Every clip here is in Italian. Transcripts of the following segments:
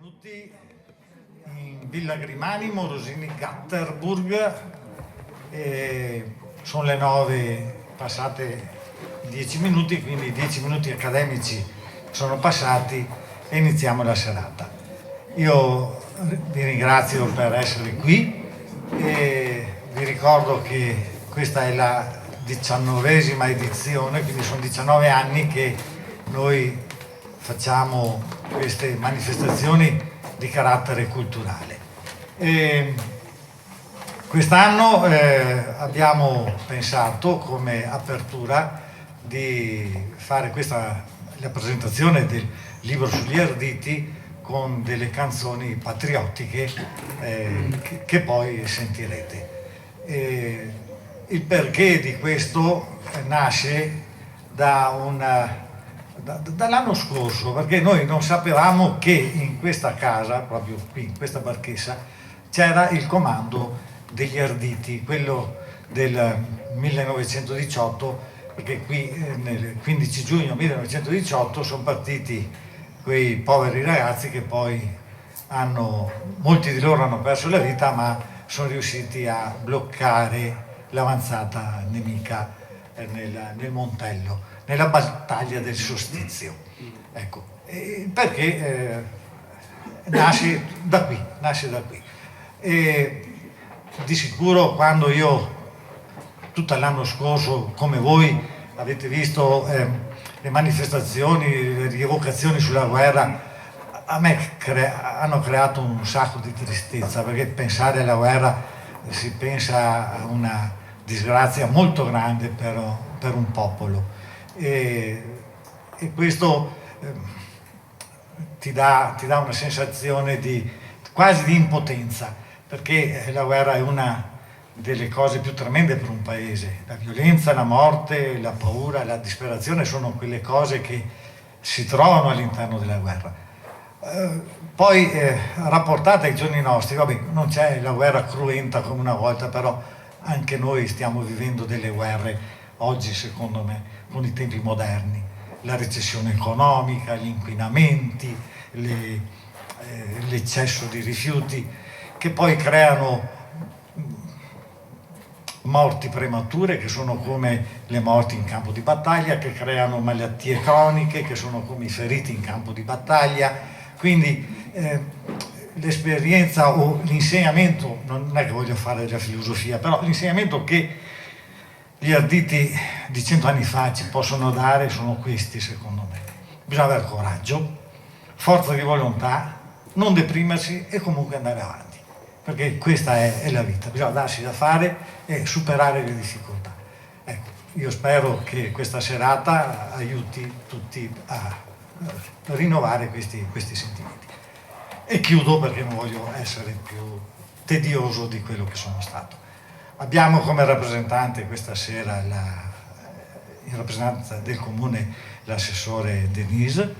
Benvenuti in Villa Grimani, Morosini Gatterburg. Sono le 9 passate 10 minuti, quindi 10 minuti accademici sono passati e iniziamo la serata. Io vi ringrazio per essere qui e vi ricordo che questa è la 19ª edizione, quindi sono 19 anni che noi facciamo queste manifestazioni di carattere culturale. Quest'anno abbiamo pensato come apertura di fare la presentazione del libro sugli arditi con delle canzoni patriottiche che poi sentirete. Il perché di questo nasce dall'anno scorso, perché noi non sapevamo che in questa casa, proprio qui, in questa barchessa, c'era il comando degli arditi, quello del 1918, perché qui nel 15 giugno 1918 sono partiti quei poveri ragazzi che poi molti di loro hanno perso la vita, ma sono riusciti a bloccare l'avanzata nemica nel Montello, nella battaglia del Solstizio. Ecco, perché nasce da qui. E di sicuro quando io, tutto l'anno scorso, come voi avete visto le manifestazioni, le rievocazioni sulla guerra, a me hanno creato un sacco di tristezza, perché pensare alla guerra si pensa a una disgrazia molto grande per un popolo e questo ti dà una sensazione quasi di impotenza, perché la guerra è una delle cose più tremende per un paese. La violenza, la morte, la paura, la disperazione sono quelle cose che si trovano all'interno della guerra. Poi rapportate ai giorni nostri, vabbè, non c'è la guerra cruenta come una volta, però anche noi stiamo vivendo delle guerre oggi, secondo me, con i tempi moderni. La recessione economica, gli inquinamenti, l'eccesso di rifiuti, che poi creano morti premature, che sono come le morti in campo di battaglia, che creano malattie croniche, che sono come i feriti in campo di battaglia. Quindi l'esperienza o l'insegnamento, non è che voglio fare della filosofia, però l'insegnamento che gli arditi di 100 anni fa ci possono dare sono questi, secondo me. Bisogna avere coraggio, forza di volontà, non deprimersi e comunque andare avanti, perché questa è la vita, bisogna darsi da fare e superare le difficoltà. Ecco, io spero che questa serata aiuti tutti a rinnovare questi sentimenti. E chiudo perché non voglio essere più tedioso di quello che sono stato. Abbiamo come rappresentante questa sera in rappresentanza del comune l'assessore Denise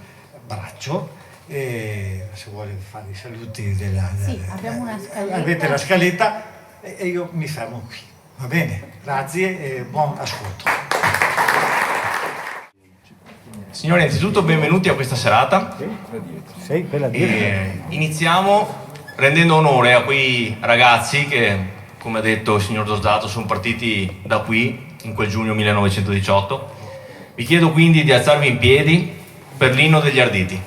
Braccio, e se vuole fare i saluti sì, abbiamo una scaletta. Avete la scaletta e io mi fermo qui. Va bene, grazie e buon ascolto. Signori, innanzitutto benvenuti a questa serata. Sì, quella di iniziamo rendendo onore a quei ragazzi che, come ha detto il signor Dosdato, sono partiti da qui in quel giugno 1918. Vi chiedo quindi di alzarvi in piedi per l'inno degli arditi.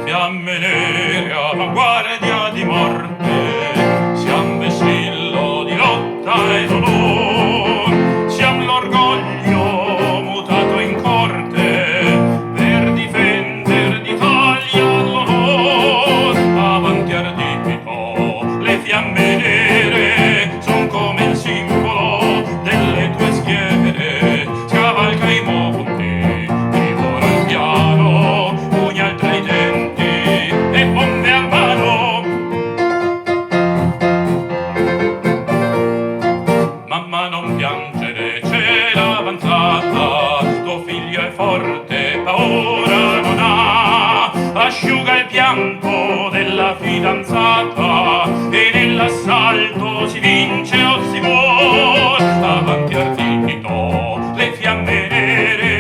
Fiamme nere avanguardia di morte, siam vessillo di lotta ed onor, siam l'orgoglio mutato in corte per difender d'Italia l'onor. Avanti ardito, le fiamme nere son come il simbolo delle tue schiere, scavalca i monti, divora il piano, pugnal tra i denti e bombe a mano. Mamma non piangere, c'è l'avanzata, tuo figlio è forte, paura non ha. Asciuga il pianto della fidanzata e nell'assalto si vince o si muore. Avanti ardito, le fiamme nere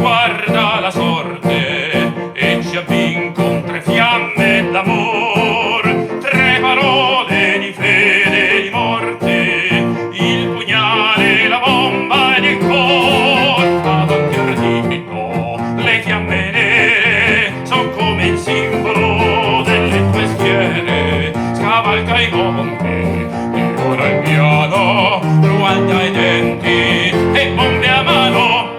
guarda la sorte e ci avvinco con 3 fiamme d'amor, 3 parole di fede e di morte, il pugnale, la bomba ed il cor. Avanti ardito, le fiamme nere son come il simbolo delle tue schiere. Scavalca i monti e ora il piano, ruagna i denti e bombe a mano.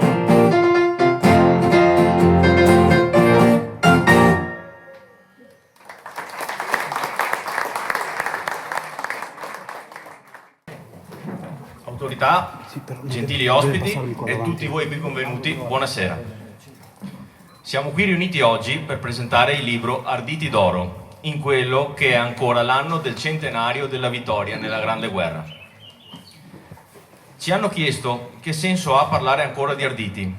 Autorità, gentili ospiti e tutti voi qui convenuti, buonasera. Siamo qui riuniti oggi per presentare il libro Arditi d'Oro, in quello che è ancora l'anno del centenario della vittoria nella Grande Guerra. Ci hanno chiesto che senso ha parlare ancora di Arditi,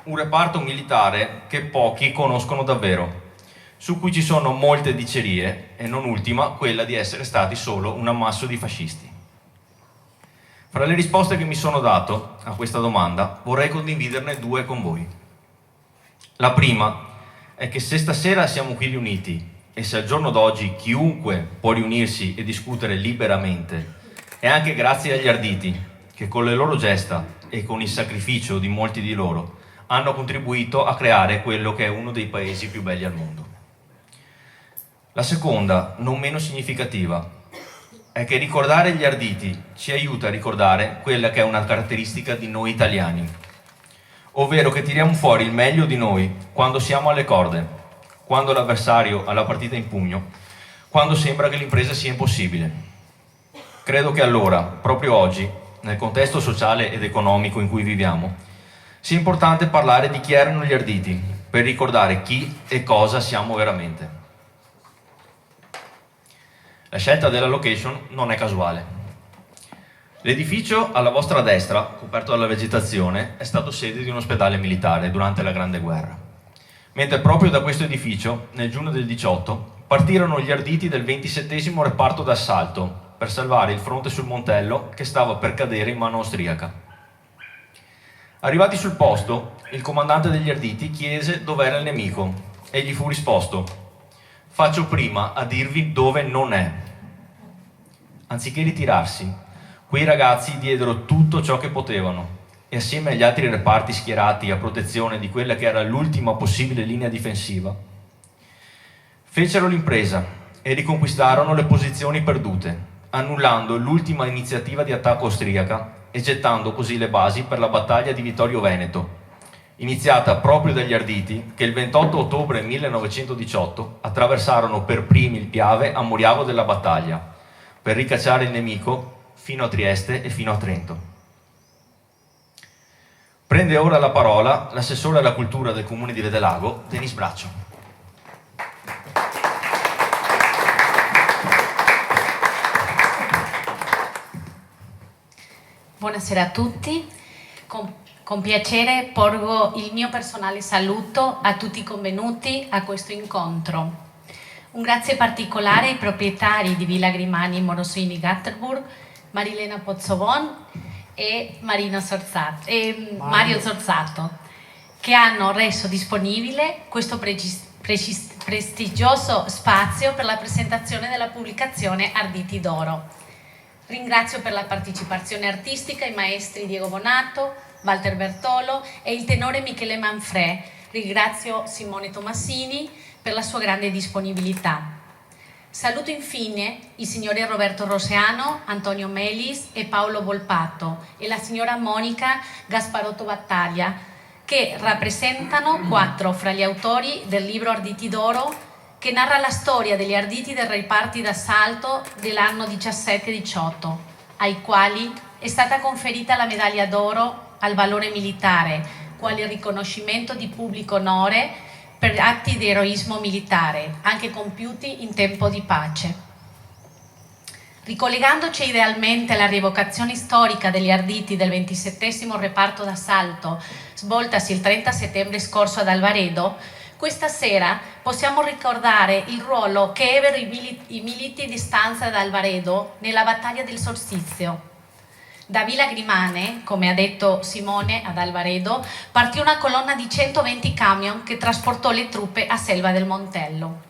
un reparto militare che pochi conoscono davvero, su cui ci sono molte dicerie e non ultima quella di essere stati solo un ammasso di fascisti. Fra le risposte che mi sono dato a questa domanda vorrei condividerne 2 con voi. La prima è che se stasera siamo qui riuniti e se al giorno d'oggi chiunque può riunirsi e discutere liberamente, è anche grazie agli Arditi che con le loro gesta e con il sacrificio di molti di loro hanno contribuito a creare quello che è uno dei paesi più belli al mondo. La seconda, non meno significativa, è che ricordare gli Arditi ci aiuta a ricordare quella che è una caratteristica di noi italiani, ovvero che tiriamo fuori il meglio di noi quando siamo alle corde, quando l'avversario ha la partita in pugno, quando sembra che l'impresa sia impossibile. Credo che allora, proprio oggi, nel contesto sociale ed economico in cui viviamo, sia importante parlare di chi erano gli Arditi, per ricordare chi e cosa siamo veramente. La scelta della location non è casuale. L'edificio alla vostra destra, coperto dalla vegetazione, è stato sede di un ospedale militare durante la Grande Guerra. Mentre proprio da questo edificio, nel giugno del 18, partirono gli Arditi del 27° reparto d'assalto per salvare il fronte sul Montello che stava per cadere in mano austriaca. Arrivati sul posto, il comandante degli Arditi chiese dov'era il nemico e gli fu risposto: faccio prima a dirvi dove non è. Anziché ritirarsi, quei ragazzi diedero tutto ciò che potevano e assieme agli altri reparti schierati a protezione di quella che era l'ultima possibile linea difensiva, fecero l'impresa e riconquistarono le posizioni perdute, annullando l'ultima iniziativa di attacco austriaca e gettando così le basi per la battaglia di Vittorio Veneto, iniziata proprio dagli Arditi che il 28 ottobre 1918 attraversarono per primi il Piave a Moriavo della Battaglia per ricacciare il nemico fino a Trieste e fino a Trento. Prende ora la parola l'assessore alla cultura del comune di Vedelago, Denis Braccio. Buonasera a tutti. Con piacere porgo il mio personale saluto a tutti i convenuti a questo incontro. Un grazie particolare ai proprietari di Villa Grimani Morosini Gatterburg, Marilena Pozzovon e Mario Zorzato, che hanno reso disponibile questo prestigioso spazio per la presentazione della pubblicazione Arditi d'Oro. Ringrazio per la partecipazione artistica i maestri Diego Bonato, Walter Bertolo e il tenore Michele Manfrè. Ringrazio Simone Tomassini per la sua grande disponibilità. Saluto infine i signori Roberto Roseano, Antonio Melis e Paolo Volpato e la signora Monica Gasparotto Battaglia, che rappresentano 4 fra gli autori del libro Arditi d'Oro, che narra la storia degli Arditi dei reparti d'assalto dell'anno 17-18, ai quali è stata conferita la medaglia d'oro al valore militare, quale riconoscimento di pubblico onore per atti di eroismo militare, anche compiuti in tempo di pace. Ricollegandoci idealmente alla rievocazione storica degli Arditi del 27° reparto d'assalto, svoltasi il 30 settembre scorso ad Alvaredo, questa sera possiamo ricordare il ruolo che ebbero i militi di stanza ad Alvaredo nella battaglia del Solstizio. Da Villa Grimane, come ha detto Simone ad Alvaredo, partì una colonna di 120 camion che trasportò le truppe a Selva del Montello.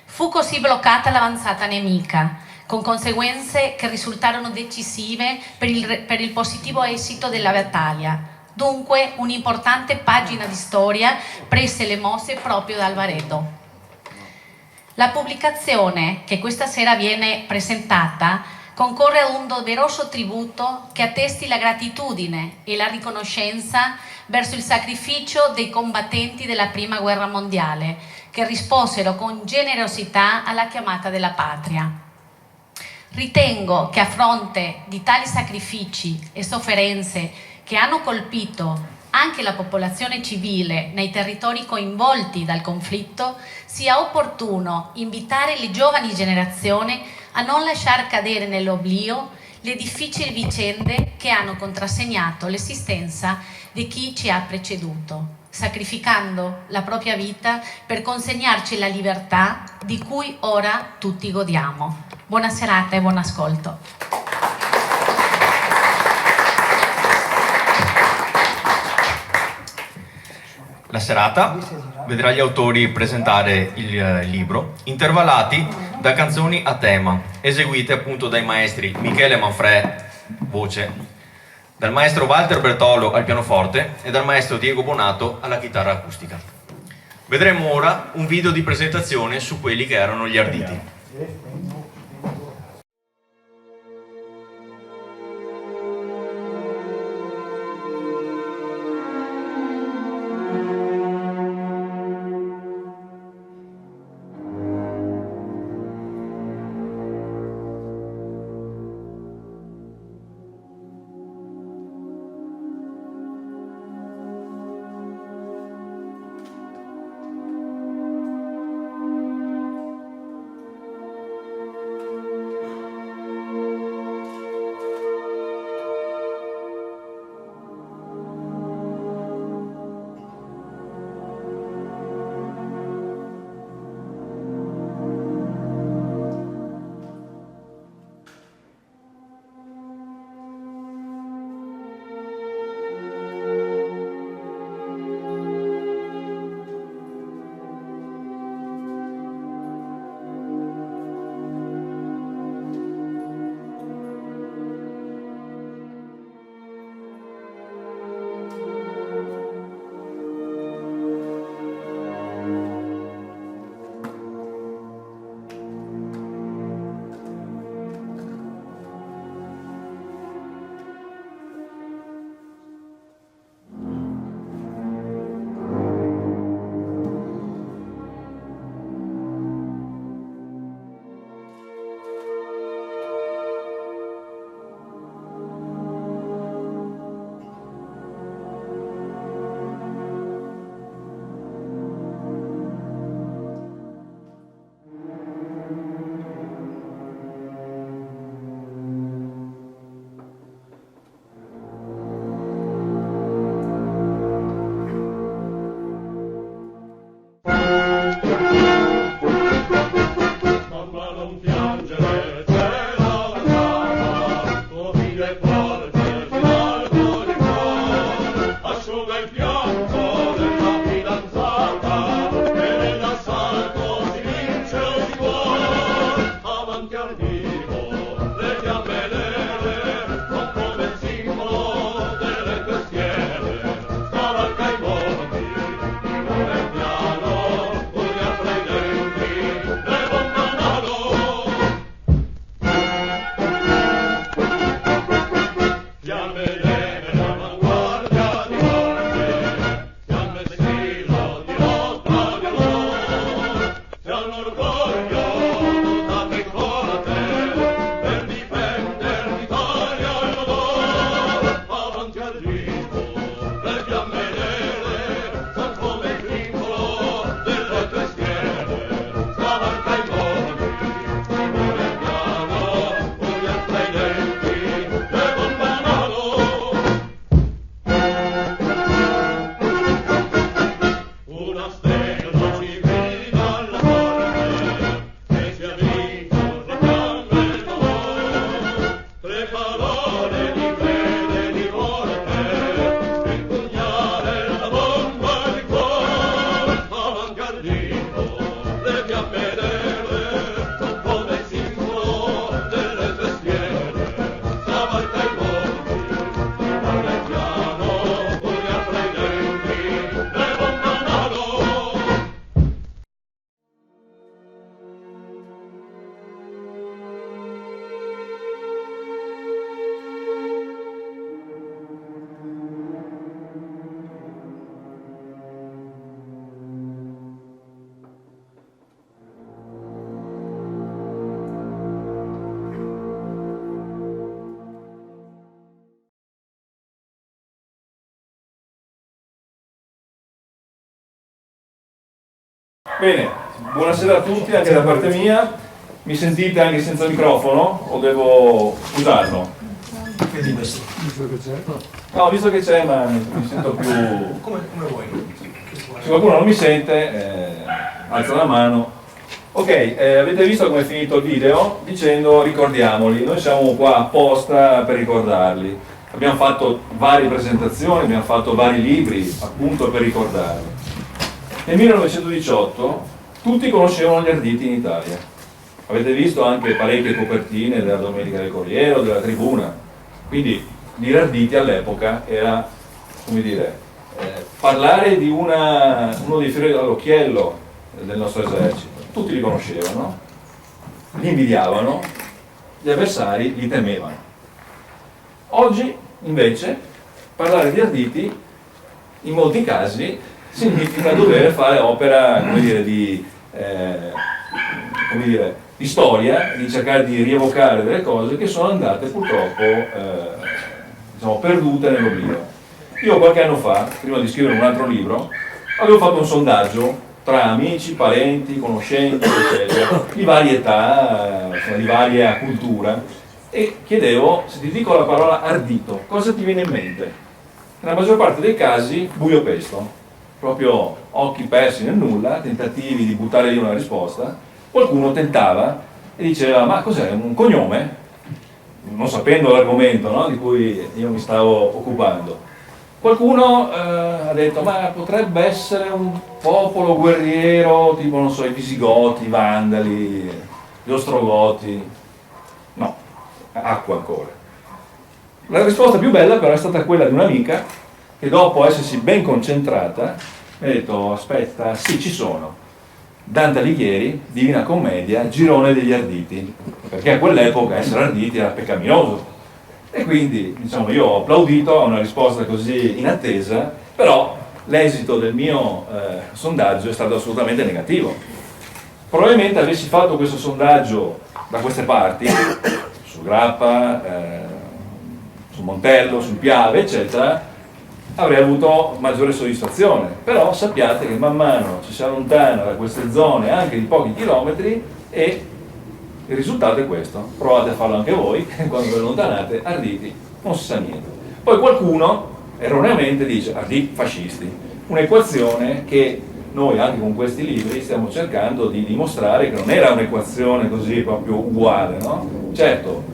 Fu così bloccata l'avanzata nemica, con conseguenze che risultarono decisive per il positivo esito della battaglia. Dunque, un'importante pagina di storia prese le mosse proprio da Alvaredo. La pubblicazione che questa sera viene presentata concorre ad un doveroso tributo che attesti la gratitudine e la riconoscenza verso il sacrificio dei combattenti della Prima Guerra Mondiale, che risposero con generosità alla chiamata della patria. Ritengo che a fronte di tali sacrifici e sofferenze che hanno colpito anche la popolazione civile nei territori coinvolti dal conflitto, sia opportuno invitare le giovani generazioni a non lasciar cadere nell'oblio le difficili vicende che hanno contrassegnato l'esistenza di chi ci ha preceduto, sacrificando la propria vita per consegnarci la libertà di cui ora tutti godiamo. Buona serata e buon ascolto. La serata vedrà gli autori presentare il libro, intervallati da canzoni a tema, eseguite appunto dai maestri Michele Manfrè, voce, dal maestro Walter Bertolo al pianoforte e dal maestro Diego Bonato alla chitarra acustica. Vedremo ora un video di presentazione su quelli che erano gli Arditi. Bene, buonasera a tutti anche da parte mia. Mi sentite anche senza microfono o devo usarlo? No, visto che c'è, ma mi sento più... Come vuoi. Se qualcuno non mi sente, alza la mano. Ok, avete visto come è finito il video dicendo ricordiamoli. Noi siamo qua apposta per ricordarli. Abbiamo fatto varie presentazioni, abbiamo fatto vari libri appunto per ricordarli. Nel 1918 tutti conoscevano gli Arditi in Italia. Avete visto anche parecchie copertine della Domenica del Corriere o della Tribuna. Quindi dire Arditi all'epoca era, come dire, parlare di uno dei fiori all'occhiello del nostro esercito. Tutti li conoscevano, li invidiavano, gli avversari li temevano. Oggi, invece, parlare di Arditi, in molti casi, significa dover fare opera, come dire, di storia, di cercare di rievocare delle cose che sono andate purtroppo diciamo, perdute nell'oblio. Io qualche anno fa, prima di scrivere un altro libro, avevo fatto un sondaggio tra amici, parenti, conoscenti, eccetera, di varie età, di varia cultura, e chiedevo, se ti dico la parola ardito, cosa ti viene in mente? Nella maggior parte dei casi buio pesto, proprio occhi persi nel nulla, tentativi di buttare lì una risposta. Qualcuno tentava e diceva, ma cos'è, un cognome? Non sapendo l'argomento, no, di cui io mi stavo occupando. Qualcuno ha detto, ma potrebbe essere un popolo guerriero, tipo, non so, i Visigoti, i Vandali, gli Ostrogoti. No, acqua ancora. La risposta più bella però è stata quella di un'amica che dopo essersi ben concentrata mi ha detto, aspetta, sì, ci sono. Dante Alighieri, Divina Commedia, Girone degli Arditi, perché a quell'epoca essere arditi era peccaminoso. E quindi, diciamo, io ho applaudito a una risposta così inattesa, però l'esito del mio sondaggio è stato assolutamente negativo. Probabilmente avessi fatto questo sondaggio da queste parti, su Grappa, su Montello, sul Piave, eccetera, avrei avuto maggiore soddisfazione. Però sappiate che man mano ci si allontana da queste zone anche di pochi chilometri e il risultato è questo. Provate a farlo anche voi, quando vi allontanate, arditi, non si sa niente. Poi qualcuno erroneamente dice arditi fascisti, un'equazione che noi anche con questi libri stiamo cercando di dimostrare che non era un'equazione così proprio uguale, no? Certo,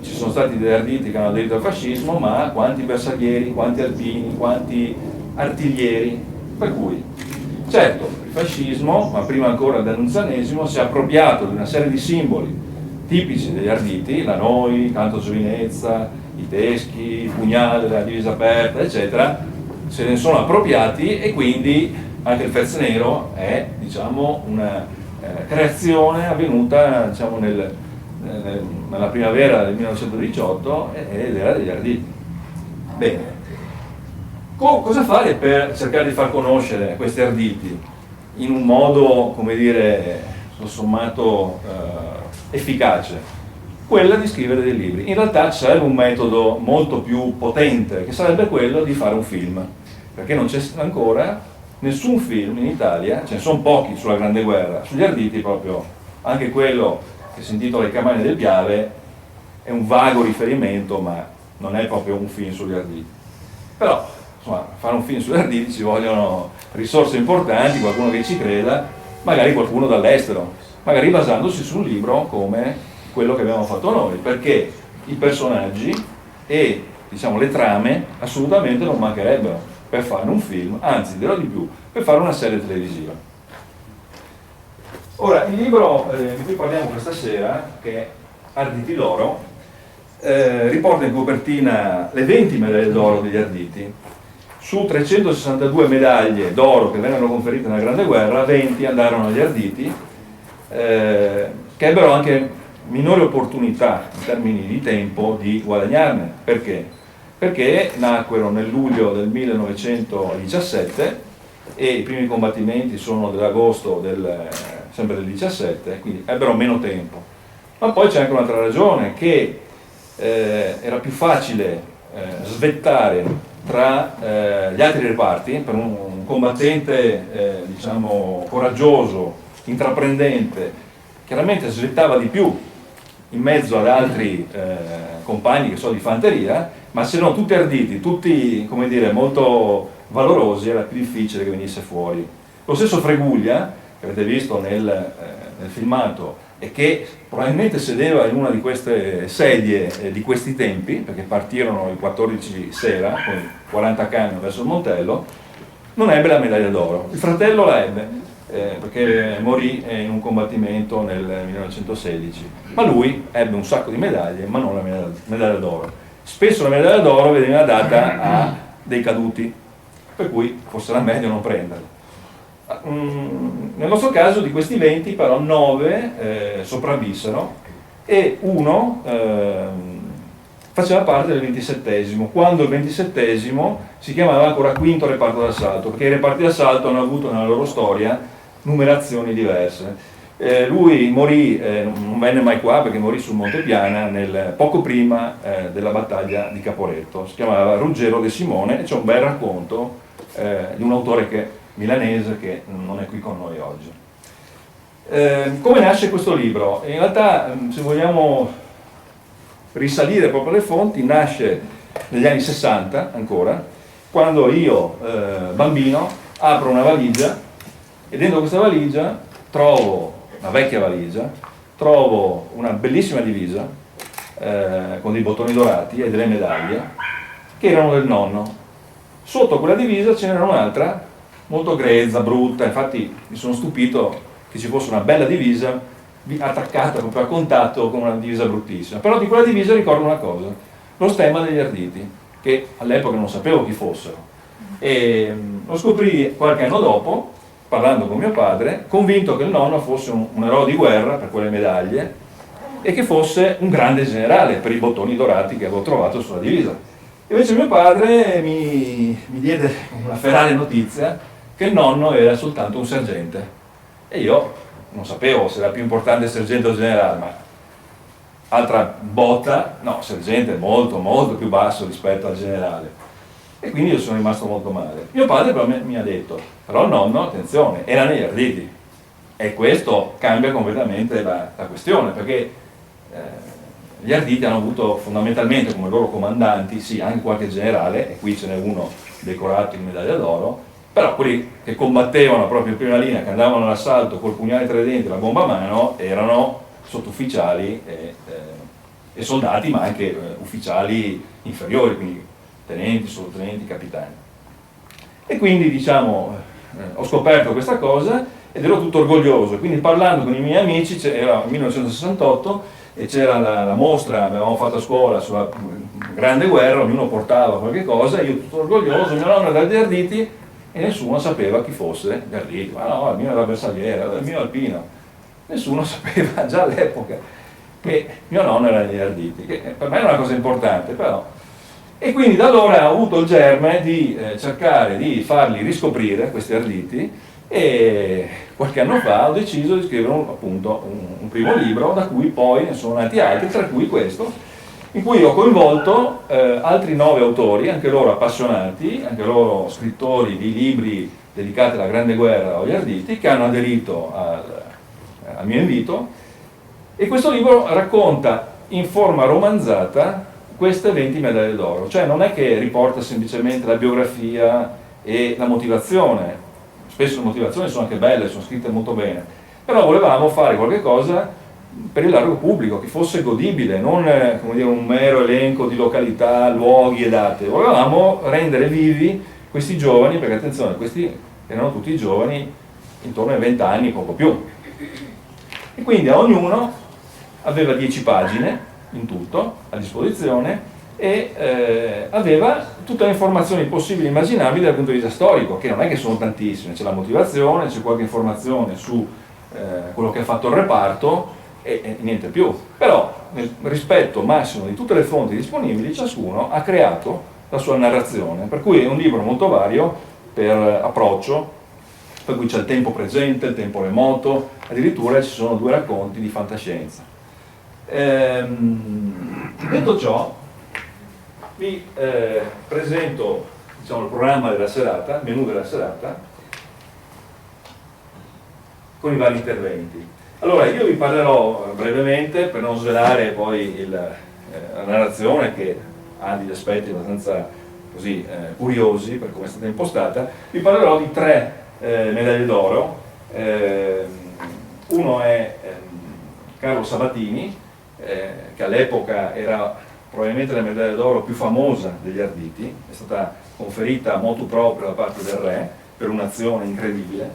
ci sono stati degli arditi che hanno aderito al fascismo, ma quanti bersaglieri, quanti alpini, quanti artiglieri, per cui certo il fascismo, ma prima ancora dell'annunzianesimo, si è appropriato di una serie di simboli tipici degli arditi, la noi, il canto giovinezza, i teschi, il pugnale, la divisa aperta, eccetera, se ne sono appropriati e quindi anche il fez nero è, diciamo, una creazione avvenuta, diciamo, nella primavera del 1918 ed era degli arditi. Bene, cosa fare per cercare di far conoscere questi arditi in un modo, come dire, tutto sommato efficace? Quella di scrivere dei libri. In realtà ci sarebbe un metodo molto più potente, che sarebbe quello di fare un film, perché non c'è ancora nessun film in Italia, ce ne sono pochi sulla Grande Guerra, sugli arditi proprio, anche quello che si intitola I Camani del Piave è un vago riferimento, ma non è proprio un film sugli arditi. Però, insomma, fare un film sugli arditi ci vogliono risorse importanti, qualcuno che ci creda, magari qualcuno dall'estero, magari basandosi su un libro come quello che abbiamo fatto noi, perché i personaggi e, diciamo, le trame assolutamente non mancherebbero per fare un film, anzi dirò di più, per fare una serie televisiva. Ora, il libro di cui parliamo questa sera, che è Arditi d'Oro, riporta in copertina le 20 medaglie d'oro degli Arditi. Su 362 medaglie d'oro che vennero conferite nella Grande Guerra, 20 andarono agli Arditi, che ebbero anche minori opportunità in termini di tempo di guadagnarne. Perché? Perché nacquero nel luglio del 1917 e i primi combattimenti sono dell'agosto sempre del 17, quindi ebbero meno tempo. Ma poi c'è anche un'altra ragione, che era più facile svettare tra gli altri reparti per un un combattente, diciamo, coraggioso, intraprendente, chiaramente slittava di più in mezzo ad altri compagni che so di fanteria, ma se no tutti arditi, tutti, come dire, molto valorosi, era più difficile che venisse fuori. Lo stesso Freguglia, che avete visto nel filmato, e che probabilmente sedeva in una di queste sedie di questi tempi, perché partirono il 14 sera, con 40 camion verso il Montello, non ebbe la medaglia d'oro. Il fratello la ebbe, perché morì in un combattimento nel 1916, ma lui ebbe un sacco di medaglie, ma non la medaglia d'oro. Spesso la medaglia d'oro veniva data a dei caduti, per cui forse era meglio non prenderla. Nel nostro caso di questi 20 però 9 sopravvissero e uno faceva parte del 27esimo, quando il 27esimo si chiamava ancora quinto reparto d'assalto, perché i reparti d'assalto hanno avuto nella loro storia numerazioni diverse. Lui morì, non venne mai qua perché morì sul Monte Piana poco prima della battaglia di Caporetto. Si chiamava Ruggero De Simone e c'è un bel racconto di un autore milanese che non è qui con noi oggi. Come nasce questo libro? In realtà, se vogliamo risalire proprio alle fonti, nasce negli anni 60 ancora, quando io, bambino, apro una valigia e dentro questa valigia trovo una vecchia valigia, trovo una bellissima divisa con dei bottoni dorati e delle medaglie che erano del nonno. Sotto quella divisa ce n'era un'altra molto grezza, brutta, infatti mi sono stupito che ci fosse una bella divisa attaccata proprio a contatto con una divisa bruttissima. Però di quella divisa ricordo una cosa, lo stemma degli Arditi, che all'epoca non sapevo chi fossero. E lo scoprì qualche anno dopo, parlando con mio padre, convinto che il nonno fosse un eroe di guerra per quelle medaglie e che fosse un grande generale per i bottoni dorati che avevo trovato sulla divisa. Invece mio padre mi diede una ferale notizia che il nonno era soltanto un sergente e io non sapevo se era più importante sergente o generale, ma altra botta, no, sergente è molto molto più basso rispetto al generale, e quindi io sono rimasto molto male. Mio padre però mi ha detto, però il nonno, attenzione, era negli Arditi, e questo cambia completamente la questione, perché gli Arditi hanno avuto fondamentalmente come loro comandanti, sì, anche qualche generale, e qui ce n'è uno decorato in medaglia d'oro, però quelli che combattevano proprio in prima linea, che andavano all'assalto col pugnale tra i denti e la bomba a mano, erano sottufficiali e soldati, ma anche ufficiali inferiori, quindi tenenti, sottotenenti, capitani. E quindi, diciamo, ho scoperto questa cosa ed ero tutto orgoglioso, quindi parlando con i miei amici, era il 1968, e c'era la mostra, avevamo fatto a scuola sulla Grande Guerra, ognuno portava qualche cosa, io tutto orgoglioso, mio nonno era dagli Arditi e nessuno sapeva chi fosse gli Arditi. Ma no, il mio era bersagliere, il mio alpino. Nessuno sapeva già all'epoca che mio nonno era degli Arditi, che per me era una cosa importante però. E quindi da allora ho avuto il germe di cercare di farli riscoprire questi Arditi, e qualche anno fa ho deciso di scrivere appunto un primo libro, da cui poi ne sono nati altri, tra cui questo, in cui ho coinvolto altri 9 autori, anche loro appassionati, anche loro scrittori di libri dedicati alla Grande Guerra o agli Arditi, che hanno aderito al mio invito, e questo libro racconta in forma romanzata queste 20 medaglie d'oro, cioè non è che riporta semplicemente la biografia e la motivazione. Spesso le motivazioni sono anche belle, sono scritte molto bene, però volevamo fare qualche cosa per il largo pubblico, che fosse godibile, non come dire, un mero elenco di località, luoghi e date. Volevamo rendere vivi questi giovani, perché attenzione, questi erano tutti giovani intorno ai 20 anni, poco più. E quindi a ognuno aveva 10 pagine in tutto a disposizione, e aveva tutte le informazioni possibili e immaginabili dal punto di vista storico, che non è che sono tantissime, c'è la motivazione, c'è qualche informazione su quello che ha fatto il reparto e niente più. Però nel rispetto massimo di tutte le fonti disponibili, ciascuno ha creato la sua narrazione, per cui è un libro molto vario per approccio, per cui c'è il tempo presente, il tempo remoto, addirittura ci sono 2 racconti di fantascienza. Detto ciò, vi presento diciamo, il programma della serata, il menù della serata, con i vari interventi. Allora io vi parlerò brevemente, per non svelare poi la narrazione, che ha degli aspetti abbastanza così curiosi per come è stata impostata. Vi parlerò di 3 medaglie d'oro. Uno è Carlo Sabatini, che all'epoca era probabilmente la medaglia d'oro più famosa degli Arditi, è stata conferita motu proprio da parte del re per un'azione incredibile.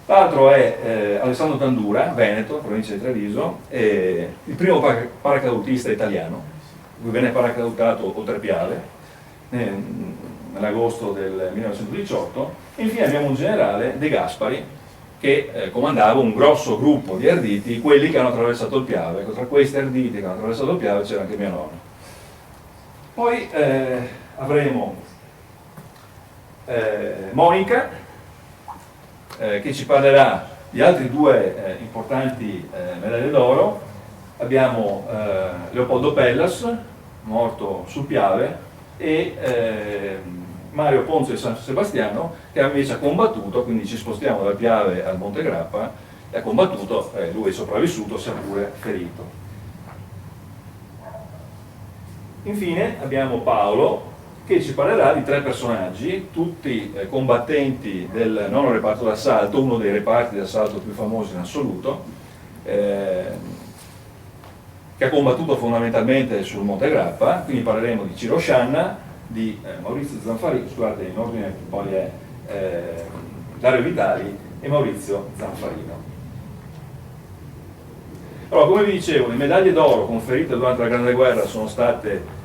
L'altro è Alessandro Tandura, Veneto, provincia di Treviso, il primo paracadutista italiano, lui venne paracadutato oltre Piave nell'agosto del 1918. E infine abbiamo un generale, De Gaspari, che comandava un grosso gruppo di Arditi, quelli che hanno attraversato il Piave. Tra questi Arditi che hanno attraversato il Piave c'era anche mio nonno. Poi avremo Monica, che ci parlerà di altri 2 importanti medaglie d'oro. Abbiamo Leopoldo Pellas, morto sul Piave, e Mario Ponzo di San Sebastiano, che invece ha combattuto, quindi ci spostiamo dal Piave al Monte Grappa, e ha combattuto, lui è sopravvissuto, sia pure ferito. Infine abbiamo Paolo, che ci parlerà di 3 personaggi, tutti combattenti del nono reparto d'assalto, uno dei reparti d'assalto più famosi in assoluto, che ha combattuto fondamentalmente sul Monte Grappa. Quindi parleremo di Ciro Scianna, di Maurizio Zanfarini, scusate, in ordine poi è Dario Vitali e Maurizio Zanfarino. Allora, come vi dicevo, le medaglie d'oro conferite durante la Grande Guerra sono state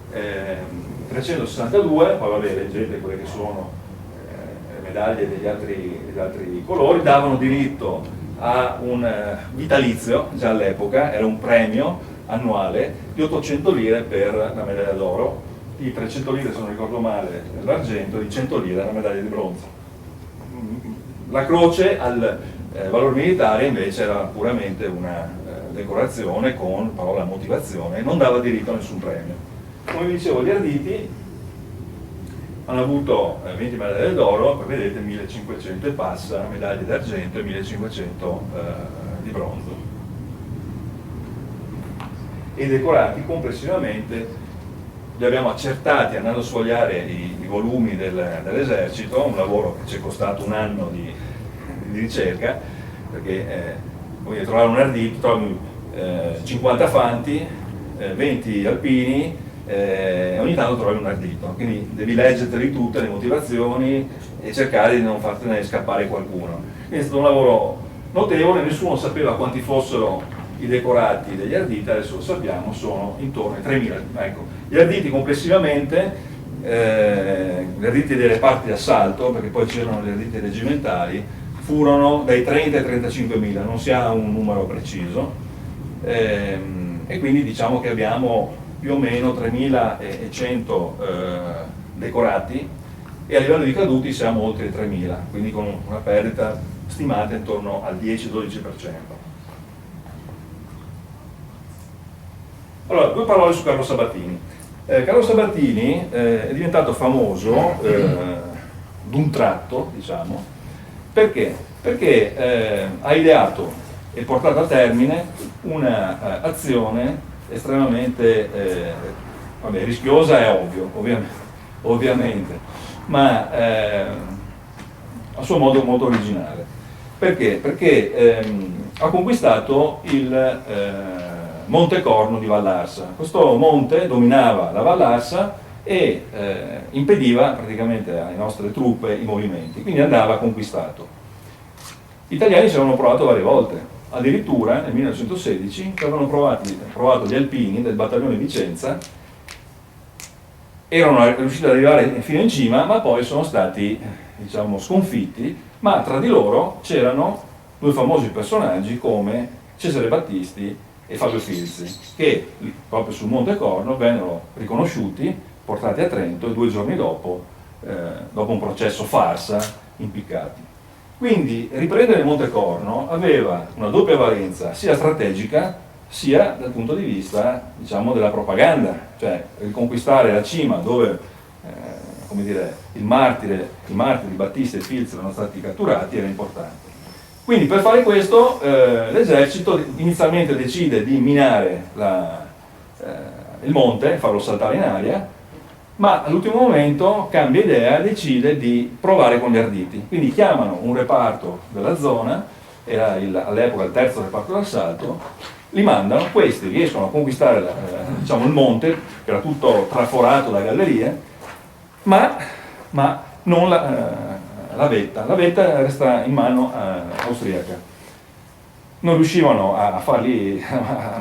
362, poi vabbè, leggete quelle che sono le medaglie degli altri colori, davano diritto a un vitalizio, già all'epoca, era un premio annuale di 800 lire per la medaglia d'oro, di 300 lire, se non ricordo male, l'argento, e di 100 lire la medaglia di bronzo. La croce al valor militare invece era puramente una decorazione con parola motivazione, non dava diritto a nessun premio. Come vi dicevo, gli Arditi hanno avuto 20 medaglie d'oro, poi vedete 1500 e passa medaglie d'argento e 1500 di bronzo. E decorati complessivamente, li abbiamo accertati andando a sfogliare i volumi dell'esercito, un lavoro che ci è costato un anno di ricerca, perché voglio trovare un Ardito, trovi 50 fanti, 20 alpini, ogni tanto trovi un Ardito, quindi devi leggerteli tutte le motivazioni e cercare di non fartene scappare qualcuno. Quindi è stato un lavoro notevole, nessuno sapeva quanti fossero i decorati degli Arditi, adesso lo sappiamo, sono intorno ai 3.000. Ecco, gli Arditi complessivamente, gli Arditi delle parti di assalto, perché poi c'erano gli Arditi reggimentali, furono dai 30 ai 35.000, non si ha un numero preciso, e quindi diciamo che abbiamo più o meno 3.100 decorati, e a livello di caduti siamo oltre i 3.000, quindi con una perdita stimata intorno al 10-12%. Allora, 2 parole su Carlo Sabatini. Carlo Sabatini è diventato famoso d'un tratto, diciamo, perché? Perché ha ideato e portato a termine un'azione estremamente rischiosa, è ovvio, ovviamente, ma a suo modo molto originale. Perché? Perché ha conquistato il Monte Corno di Vallarsa. Questo monte dominava la Vallarsa e impediva praticamente alle nostre truppe i movimenti, quindi andava conquistato. Gli italiani ci avevano provato varie volte, addirittura nel 1916 avevano provato gli alpini del battaglione Vicenza, erano riusciti ad arrivare fino in cima, ma poi sono stati, diciamo, sconfitti, ma tra di loro c'erano 2 famosi personaggi come Cesare Battisti e Fabio Filzi, che proprio sul Monte Corno vennero riconosciuti, portati a Trento e 2 giorni dopo un processo farsa, impiccati. Quindi riprendere il Monte Corno aveva una doppia valenza, sia strategica sia dal punto di vista, diciamo, della propaganda, cioè riconquistare la cima dove come dire, i martiri Battista e Filz erano stati catturati, era importante. Quindi per fare questo l'esercito inizialmente decide di minare il monte, farlo saltare in aria, ma all'ultimo momento cambia idea e decide di provare con gli arditi. Quindi chiamano un reparto della zona, era all'epoca il terzo reparto d'assalto, li mandano, questi riescono a conquistare diciamo, il monte, che era tutto traforato da gallerie, ma non la vetta. La vetta resta in mano austriaca. Non riuscivano a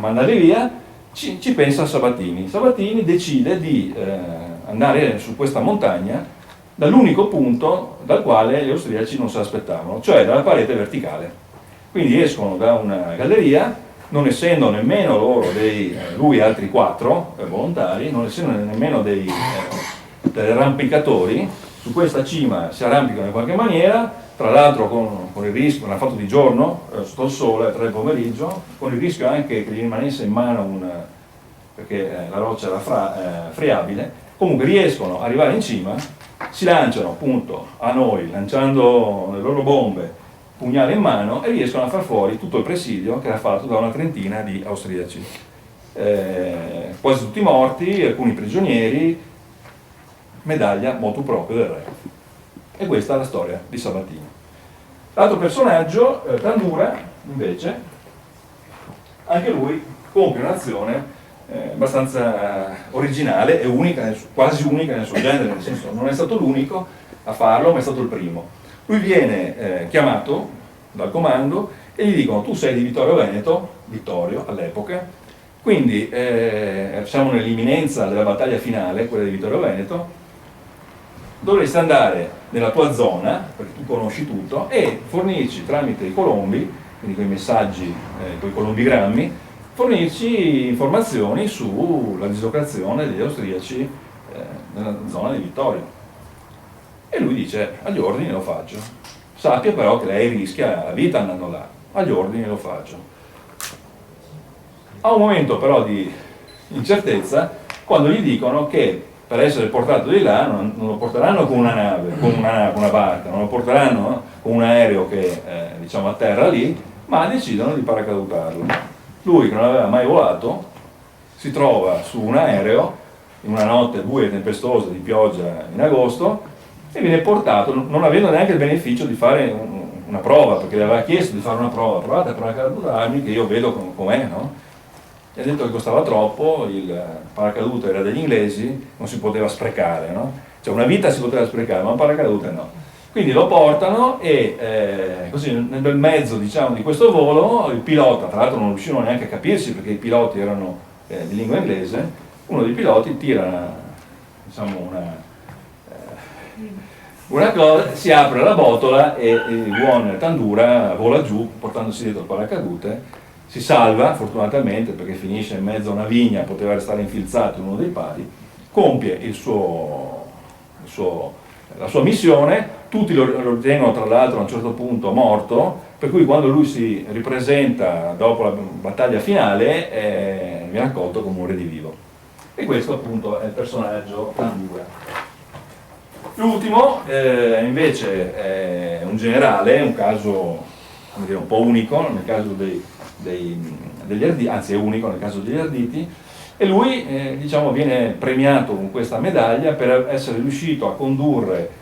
mandarli via, ci pensa Sabatini. Sabatini decide di andare su questa montagna dall'unico punto dal quale gli austriaci non si aspettavano, cioè dalla parete verticale. Quindi escono da una galleria, non essendo nemmeno loro lui e altri 4 volontari, non essendo nemmeno dei arrampicatori, su questa cima si arrampicano in qualche maniera, tra l'altro con il rischio, l'hanno fatto di giorno, sotto il sole, 3 pomeriggio, con il rischio anche che gli rimanesse in mano perché la roccia era friabile. Comunque riescono ad arrivare in cima, si lanciano appunto a noi, lanciando le loro bombe, pugnale in mano, e riescono a far fuori tutto il presidio che era fatto da una trentina di austriaci. Quasi tutti morti, alcuni prigionieri, medaglia molto proprio del re. E questa è la storia di Sabatini. L'altro personaggio, Tandura, invece, anche lui compie un'azione abbastanza originale e unica, quasi unica nel suo genere, nel senso non è stato l'unico a farlo, ma è stato il primo. Lui viene chiamato dal comando e gli dicono: tu sei di Vittorio Veneto, Vittorio all'epoca, quindi siamo nell'imminenza della battaglia finale, quella di Vittorio Veneto, dovresti andare nella tua zona, perché tu conosci tutto, e fornirci tramite i colombi, quindi con i messaggi, con i colombigrammi, fornirci informazioni sulla dislocazione degli austriaci nella zona di Vittorio. E lui dice: agli ordini lo faccio. Sappia però che lei rischia la vita andando là. Agli ordini lo faccio. Ha un momento però di incertezza quando gli dicono che per essere portato di là non lo porteranno con una nave, con una barca, non lo porteranno con un aereo che diciamo atterra lì, ma decidono di paracadutarlo. Lui, che non aveva mai volato, si trova su un aereo in una notte buia e tempestosa di pioggia in agosto e viene portato, non avendo neanche il beneficio di fare una prova, perché gli aveva chiesto di fare una prova: provate a paracadutarmi che io vedo com'è, no? Gli ha detto che costava troppo, il paracadute era degli inglesi, non si poteva sprecare, no? Cioè una vita si poteva sprecare, ma un paracadute no. Quindi lo portano e così nel bel mezzo, diciamo, di questo volo, il pilota, tra l'altro non riuscivano neanche a capirsi perché i piloti erano di lingua inglese, uno dei piloti tira diciamo una cosa, si apre la botola e il buon Tandura vola giù portandosi dietro il paracadute, si salva fortunatamente perché finisce in mezzo a una vigna, poteva restare infilzato in uno dei pali, compie la sua missione. Tutti lo ritengono tra l'altro a un certo punto morto, per cui quando lui si ripresenta dopo la battaglia finale viene accolto come un redivivo. E questo appunto è il personaggio Tandura. L'ultimo invece è un generale, un caso, come dire, un po' unico nel caso degli Arditi, anzi è unico nel caso degli Arditi, e lui diciamo viene premiato con questa medaglia per essere riuscito a condurre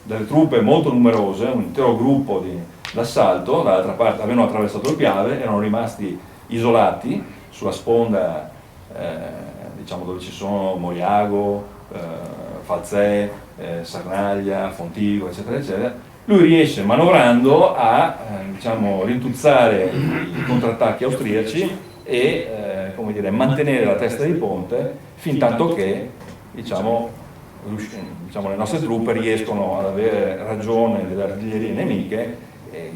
delle truppe molto numerose, un intero gruppo d'assalto. Dall'altra parte avevano attraversato il Piave, erano rimasti isolati sulla sponda diciamo dove ci sono Moriago, Falzè, Sarnaglia, Fontigo, eccetera eccetera. Lui riesce manovrando a diciamo, rintuzzare i contrattacchi austriaci e come dire, mantenere la testa di ponte fin tanto che diciamo, le nostre truppe riescono ad avere ragione delle artiglierie nemiche e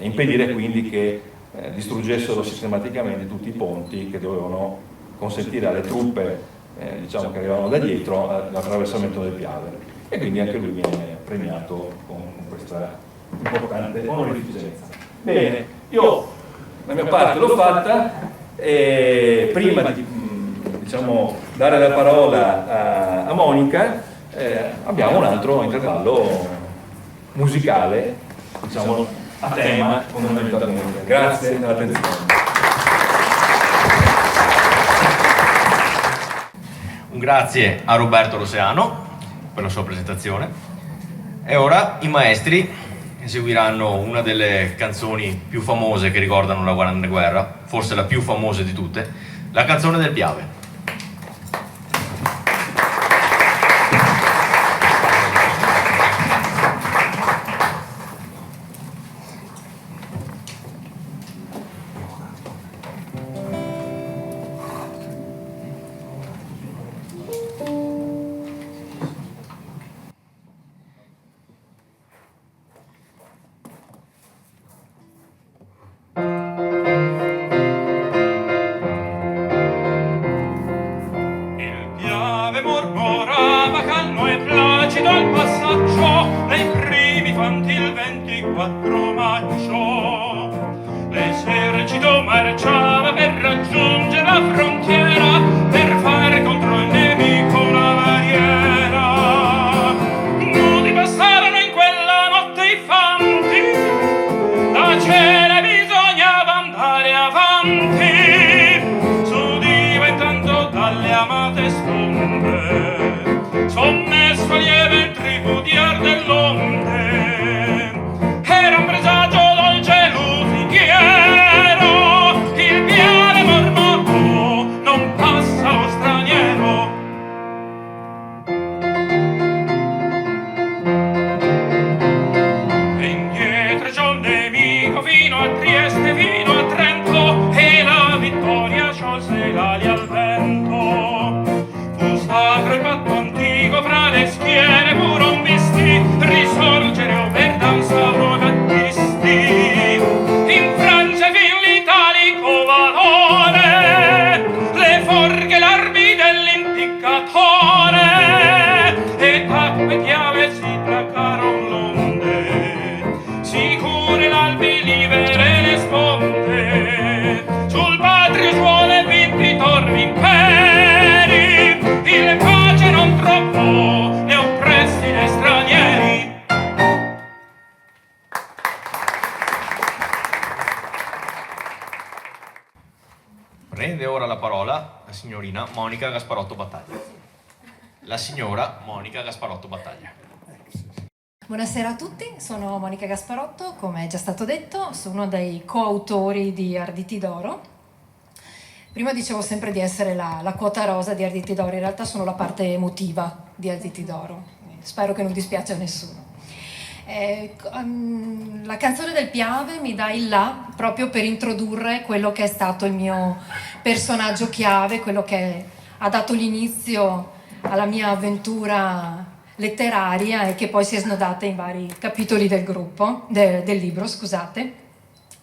impedire quindi che distruggessero sistematicamente tutti i ponti che dovevano consentire alle truppe diciamo, che arrivavano da dietro l'attraversamento del Piave. E quindi anche lui viene premiato con questa importante onorificenza. Bene, io la mia parte l'ho fatta e prima di diciamo, dare la parola a Monica, abbiamo un altro intervallo musicale, diciamo, a tema fondamentalmente. Grazie dell'attenzione. Un grazie a Roberto Roseano per la sua presentazione. E ora i maestri eseguiranno una delle canzoni più famose che ricordano la Grande Guerra, forse la più famosa di tutte, la canzone del Piave. Mormorava calmo e placido al passaggio nei primi fanti il 24 maggio. L'esercito marciava per raggiungere la frontiera, per fare contro il nemico una barriera. Nudi passarono in quella notte i fanti, da cielo bisognava andare avanti. S'udiva intanto dalle amate sponde sommesso lieve tripudiar dell'onde. Era un presagio dolce lusinghiero, il Piave mormorò, non passa lo straniero. E indietreggiò il nemico fino a Trieste, fino a Trento, e la vittoria sciolse l'ali al vento. Fu sacro il patto antico fra le schiere puro visti, risorgere o per danzavro battisti. In Francia fin l'italico valore, le forche l'armi dell'impiccatore, e acque chiave si placaron l'onde, sicure l'albi libere le sponde. Sul patrio suole vinti torvi imperi, il pace non troppo ne oppressi gli stranieri. Prende ora la parola la signorina Monica Gasparotto Battaglia. La signora Monica Gasparotto Battaglia. Buonasera a tutti, sono Monica Gasparotto, come è già stato detto, sono uno dei coautori di Arditi d'Oro. Prima dicevo sempre di essere la quota rosa di Arditi d'Oro, in realtà sono la parte emotiva di Arditi d'Oro, spero che non dispiace a nessuno. La canzone del Piave mi dà il là proprio per introdurre quello che è stato il mio personaggio chiave, quello che ha dato l'inizio alla mia avventura letteraria e che poi si è snodata in vari capitoli del gruppo, del libro, scusate,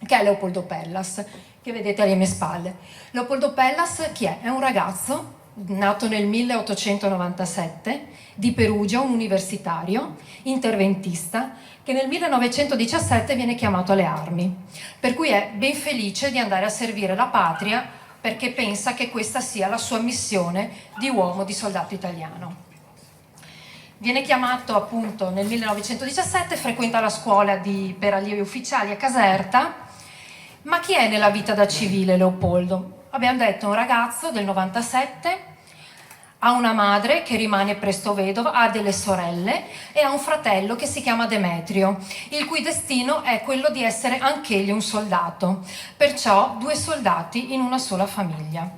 che è Leopoldo Pellas, che vedete alle mie spalle. Leopoldo Pellas chi è? È un ragazzo nato nel 1897 di Perugia, un universitario, interventista, che nel 1917 viene chiamato alle armi, per cui è ben felice di andare a servire la patria perché pensa che questa sia la sua missione di uomo, di soldato italiano. Viene chiamato appunto nel 1917, frequenta la scuola per allievi ufficiali a Caserta. Ma chi è nella vita da civile Leopoldo? Abbiamo detto un ragazzo del 97, ha una madre che rimane presto vedova, ha delle sorelle e ha un fratello che si chiama Demetrio, il cui destino è quello di essere anch'egli un soldato, perciò due soldati in una sola famiglia.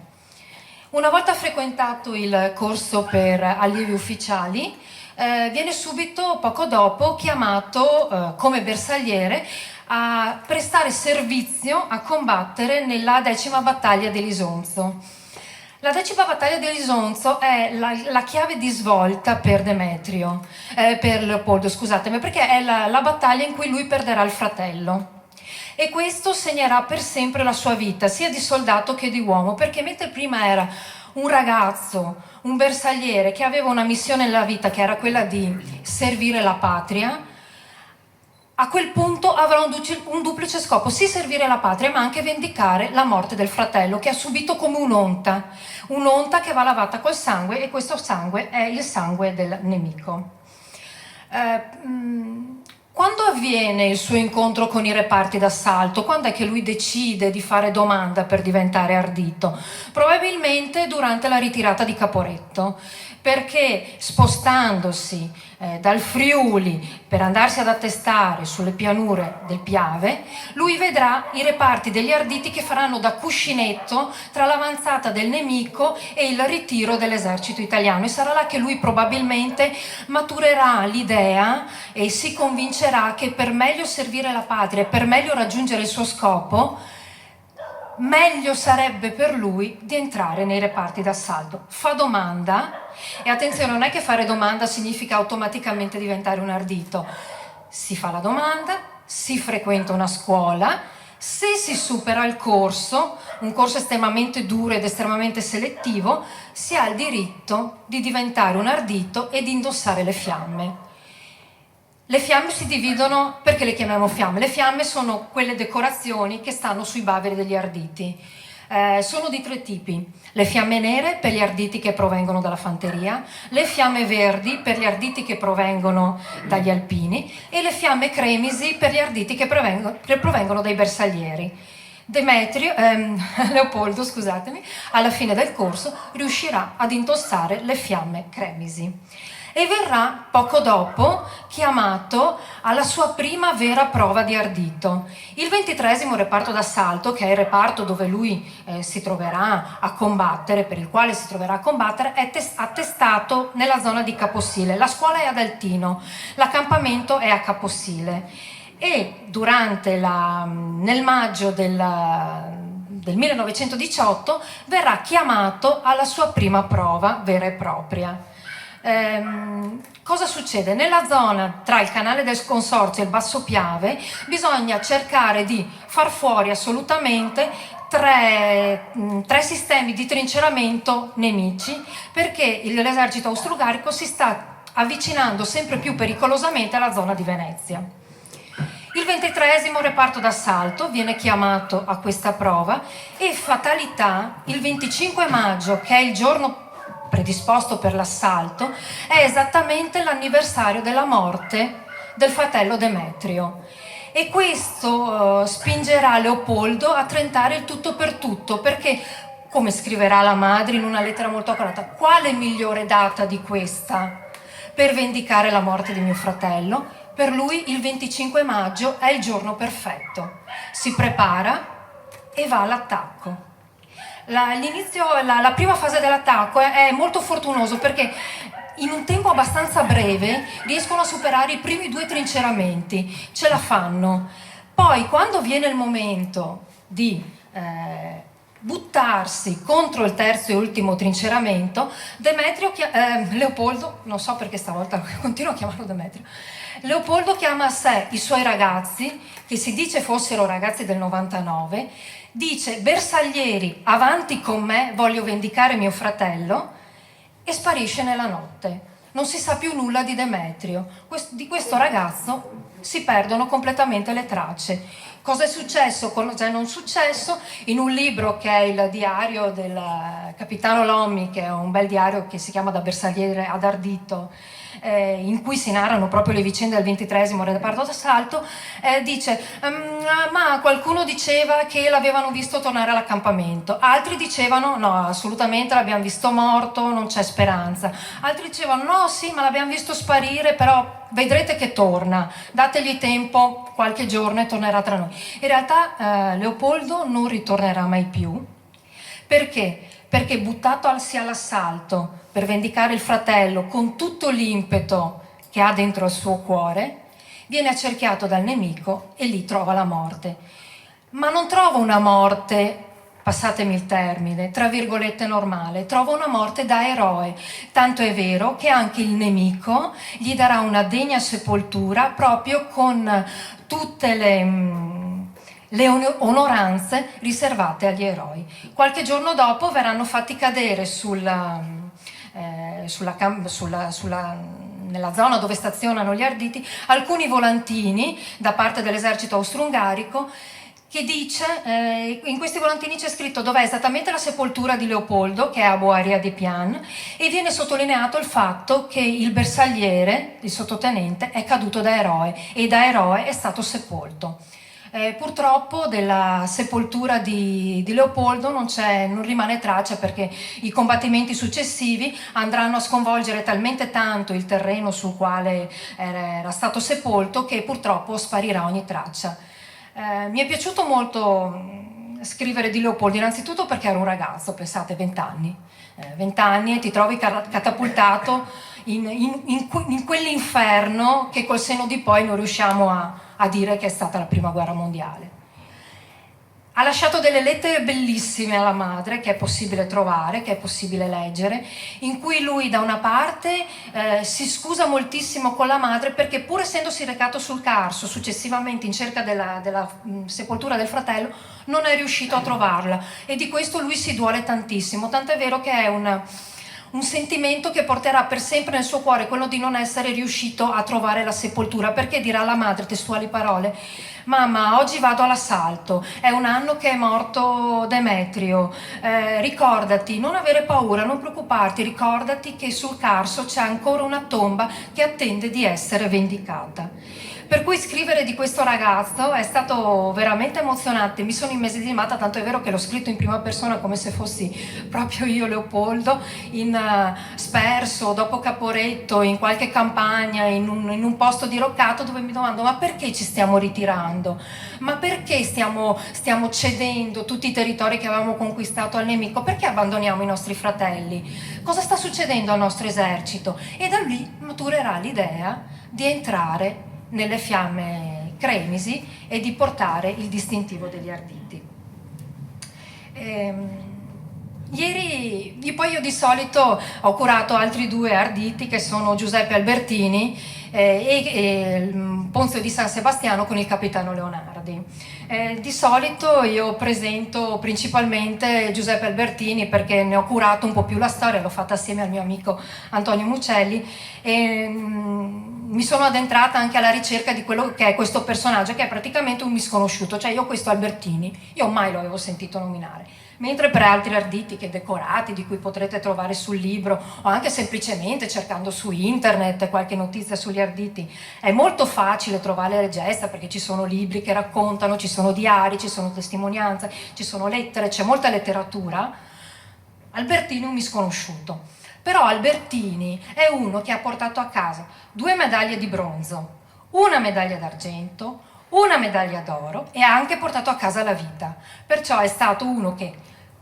Una volta frequentato il corso per allievi ufficiali, viene subito, poco dopo, chiamato come bersagliere a prestare servizio, a combattere nella 10ª battaglia di Lisonzo. La 10ª battaglia di Lisonzo è la chiave di svolta per per Leopoldo, scusatemi, perché è la battaglia in cui lui perderà il fratello. E questo segnerà per sempre la sua vita, sia di soldato che di uomo, perché mentre prima era un ragazzo, un bersagliere che aveva una missione nella vita che era quella di servire la patria, a quel punto avrà un duplice scopo, sì servire la patria, ma anche vendicare la morte del fratello che ha subito come un'onta che va lavata col sangue, e questo sangue è il sangue del nemico. Quando avviene il suo incontro con i reparti d'assalto? Quando è che lui decide di fare domanda per diventare ardito? Probabilmente durante la ritirata di Caporetto, perché spostandosi dal Friuli per andarsi ad attestare sulle pianure del Piave, lui vedrà i reparti degli arditi che faranno da cuscinetto tra l'avanzata del nemico e il ritiro dell'esercito italiano, e sarà là che lui probabilmente maturerà l'idea e si convincerà che per meglio servire la patria e per meglio raggiungere il suo scopo, meglio sarebbe per lui di entrare nei reparti d'assalto. Fa domanda, e attenzione, non è che fare domanda significa automaticamente diventare un ardito. Si fa la domanda, si frequenta una scuola, se si supera il corso, un corso estremamente duro ed estremamente selettivo, si ha il diritto di diventare un ardito e di indossare le fiamme. Le fiamme si dividono, perché le chiamiamo fiamme? Le fiamme sono quelle decorazioni che stanno sui baveri degli arditi. Sono di 3 tipi: le fiamme nere per gli arditi che provengono dalla fanteria, le fiamme verdi per gli arditi che provengono dagli alpini, e le fiamme cremisi per gli arditi che provengono dai bersaglieri. Leopoldo, scusatemi, alla fine del corso riuscirà ad indossare le fiamme cremisi e verrà poco dopo chiamato alla sua prima vera prova di ardito. Il 23° reparto d'assalto, che è il reparto dove lui si troverà a combattere, per il quale si troverà a combattere, è attestato nella zona di Caposile. La scuola è ad Altino, l'accampamento è a Caposile, e nel maggio del 1918 verrà chiamato alla sua prima prova vera e propria. Cosa succede? Nella zona tra il canale del Consorzio e il Basso Piave bisogna cercare di far fuori assolutamente tre sistemi di trinceramento nemici, perché l'esercito austro-ungarico si sta avvicinando sempre più pericolosamente alla zona di Venezia. Il 23° reparto d'assalto viene chiamato a questa prova e, fatalità, il 25 maggio, che è il giorno predisposto per l'assalto, è esattamente l'anniversario della morte del fratello Demetrio, e questo spingerà Leopoldo a tentare il tutto per tutto, perché, come scriverà la madre in una lettera molto accurata, quale migliore data di questa per vendicare la morte di mio fratello? Per lui il 25 maggio è il giorno perfetto. Si prepara e va all'attacco. La prima fase dell'attacco è molto fortunoso, perché in un tempo abbastanza breve riescono a superare i primi 2 trinceramenti, ce la fanno. Poi, quando viene il momento di buttarsi contro il 3° e ultimo trinceramento, Leopoldo, non so perché stavolta continuo a chiamarlo Demetrio, Leopoldo chiama a sé i suoi ragazzi, che si dice fossero ragazzi del 99, dice: bersaglieri, avanti con me, voglio vendicare mio fratello, e sparisce nella notte. Non si sa più nulla di Demetrio. Di questo ragazzo si perdono completamente le tracce. Cosa è successo? Cosa è non successo? In un libro che è il diario del capitano Lommi, che è un bel diario che si chiama Da bersagliere ad ardito, in cui si narrano proprio le vicende del 23° reparto d'assalto, dice: ma qualcuno diceva che l'avevano visto tornare all'accampamento, altri dicevano no, assolutamente l'abbiamo visto morto, non c'è speranza, altri dicevano no, sì, ma l'abbiamo visto sparire, però vedrete che torna, dategli tempo, qualche giorno e tornerà tra noi. In realtà Leopoldo non ritornerà mai più. Perché? Perché buttatosi all'assalto per vendicare il fratello con tutto l'impeto che ha dentro il suo cuore, viene accerchiato dal nemico e lì trova la morte. Ma non trova una morte, passatemi il termine, tra virgolette normale, trova una morte da eroe. Tanto è vero che anche il nemico gli darà una degna sepoltura, proprio con tutte le onoranze riservate agli eroi. Qualche giorno dopo verranno fatti cadere nella zona dove stazionano gli arditi, alcuni volantini da parte dell'esercito austro-ungarico che dice, in questi volantini c'è scritto dov'è esattamente la sepoltura di Leopoldo, che è a Boaria di Pian, e viene sottolineato il fatto che il bersagliere, il sottotenente, è caduto da eroe e da eroe è stato sepolto. Purtroppo della sepoltura di Leopoldo non rimane traccia, perché i combattimenti successivi andranno a sconvolgere talmente tanto il terreno sul quale era stato sepolto che purtroppo sparirà ogni traccia. Mi è piaciuto molto scrivere di Leopoldo, innanzitutto perché era un ragazzo, pensate, 20 anni. 20 anni e ti trovi catapultato in quell'inferno che col senno di poi non riusciamo a dire che è stata la prima guerra mondiale. Ha lasciato delle lettere bellissime alla madre, che è possibile trovare, che è possibile leggere, in cui lui da una parte si scusa moltissimo con la madre perché, pur essendosi recato sul Carso successivamente in cerca della sepoltura del fratello, non è riuscito a trovarla, e di questo lui si duole tantissimo, tant'è vero che è un sentimento che porterà per sempre nel suo cuore, quello di non essere riuscito a trovare la sepoltura, perché dirà alla madre, testuali parole: mamma, oggi vado all'assalto, è un anno che è morto Demetrio, ricordati, non avere paura, non preoccuparti, ricordati che sul Carso c'è ancora una tomba che attende di essere vendicata. Per cui scrivere di questo ragazzo è stato veramente emozionante, mi sono immedesimata, tanto è vero che l'ho scritto in prima persona come se fossi proprio io, Leopoldo, sperso dopo Caporetto, in qualche campagna, in un posto diroccato, dove mi domando: ma perché ci stiamo ritirando? Ma perché stiamo cedendo tutti i territori che avevamo conquistato al nemico? Perché abbandoniamo i nostri fratelli? Cosa sta succedendo al nostro esercito? E da lì maturerà l'idea di entrare nelle fiamme Cremisi e di portare il distintivo degli arditi. Ieri poi io di solito ho curato altri 2 arditi, che sono Giuseppe Albertini e Ponzio di San Sebastiano con il capitano Leonardi. Di solito io presento principalmente Giuseppe Albertini perché ne ho curato un po' più la storia, l'ho fatta assieme al mio amico Antonio Mucelli, e mi sono addentrata anche alla ricerca di quello che è questo personaggio, che è praticamente un misconosciuto, cioè io questo Albertini, io mai lo avevo sentito nominare, mentre per altri arditi che decorati, di cui potrete trovare sul libro o anche semplicemente cercando su internet qualche notizia sugli arditi, è molto facile trovare le gesta, perché ci sono libri che raccontano, ci sono diari, ci sono testimonianze, ci sono lettere, c'è molta letteratura. Albertini è un misconosciuto. Però Albertini è uno che ha portato a casa 2 medaglie di bronzo, 1 medaglia d'argento, 1 medaglia d'oro, e ha anche portato a casa la vita. Perciò è stato uno che,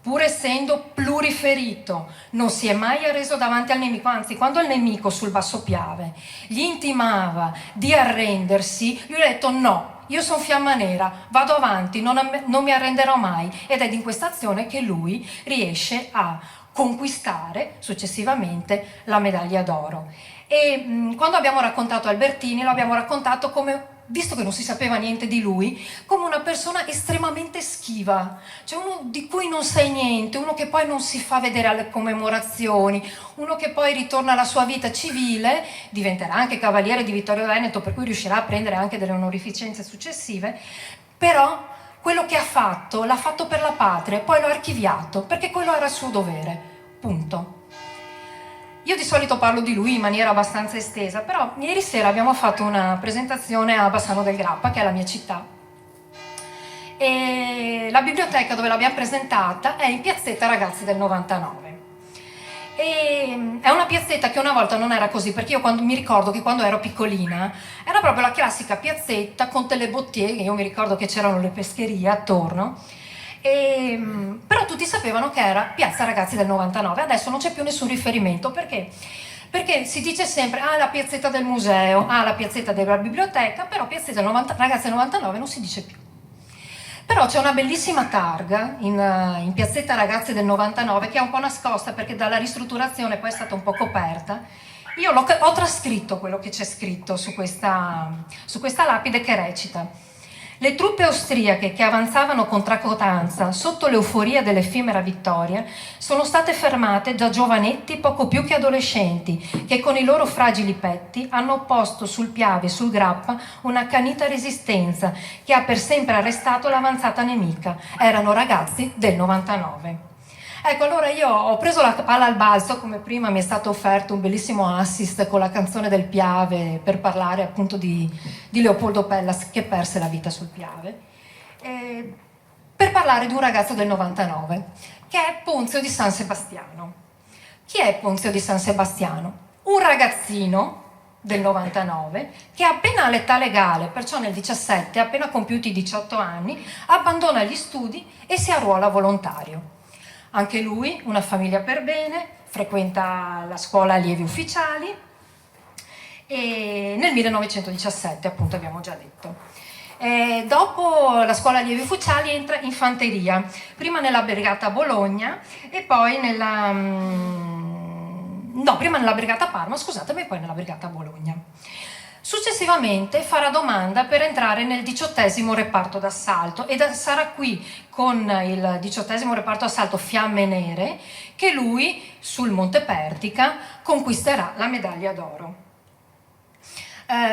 pur essendo pluriferito, non si è mai arreso davanti al nemico, anzi, quando il nemico sul Basso Piave gli intimava di arrendersi, lui ha detto: no, io sono Fiamma Nera, vado avanti, non mi arrenderò mai. Ed è in questa azione che lui riesce a conquistare successivamente la medaglia d'oro. E quando abbiamo raccontato Albertini, lo abbiamo raccontato come, visto che non si sapeva niente di lui, come una persona estremamente schiva, cioè uno di cui non sai niente, uno che poi non si fa vedere alle commemorazioni, uno che poi ritorna alla sua vita civile, diventerà anche cavaliere di Vittorio Veneto, per cui riuscirà a prendere anche delle onorificenze successive, però quello che ha fatto l'ha fatto per la patria, poi l'ho archiviato, perché quello era il suo dovere, punto. Io di solito parlo di lui in maniera abbastanza estesa, però ieri sera abbiamo fatto una presentazione a Bassano del Grappa, che è la mia città, e la biblioteca dove l'abbiamo presentata è in piazzetta Ragazzi del 99. E è una piazzetta che una volta non era così, perché io mi ricordo che quando ero piccolina era proprio la classica piazzetta con delle botteghe, io mi ricordo che c'erano le pescherie attorno, però tutti sapevano che era Piazza Ragazzi del 99. Adesso non c'è più nessun riferimento, perché si dice sempre la piazzetta del museo, la piazzetta della biblioteca, però piazzetta Ragazzi del 99 non si dice più. Però c'è una bellissima targa in piazzetta Ragazzi del 99 che è un po' nascosta, perché dalla ristrutturazione poi è stata un po' coperta. Io ho trascritto quello che c'è scritto su questa lapide, che recita: Le truppe austriache che avanzavano con tracotanza sotto l'euforia dell'effimera vittoria sono state fermate da giovanetti poco più che adolescenti che con i loro fragili petti hanno opposto sul Piave e sul Grappa un'accanita resistenza che ha per sempre arrestato l'avanzata nemica. Erano ragazzi del 99. Ecco, allora io ho preso la palla al balzo, come prima mi è stato offerto un bellissimo assist con la canzone del Piave per parlare appunto di Leopoldo Pellas che perse la vita sul Piave, per parlare di un ragazzo del 99 che è Ponzio di San Sebastiano. Chi è Ponzio di San Sebastiano? Un ragazzino del 99 che appena all'età legale, perciò nel 17, appena compiuti 18 anni, abbandona gli studi e si arruola volontario. Anche lui, una famiglia per bene, frequenta la scuola allievi ufficiali e nel 1917, appunto, abbiamo già detto. Dopo la scuola allievi ufficiali entra in fanteria, prima nella brigata Bologna e poi prima nella brigata Parma, scusatemi, e poi nella brigata Bologna. Successivamente farà domanda per entrare nel 18° reparto d'assalto e sarà qui con il 18° reparto d'assalto Fiamme Nere che lui sul Monte Pertica conquisterà la medaglia d'oro.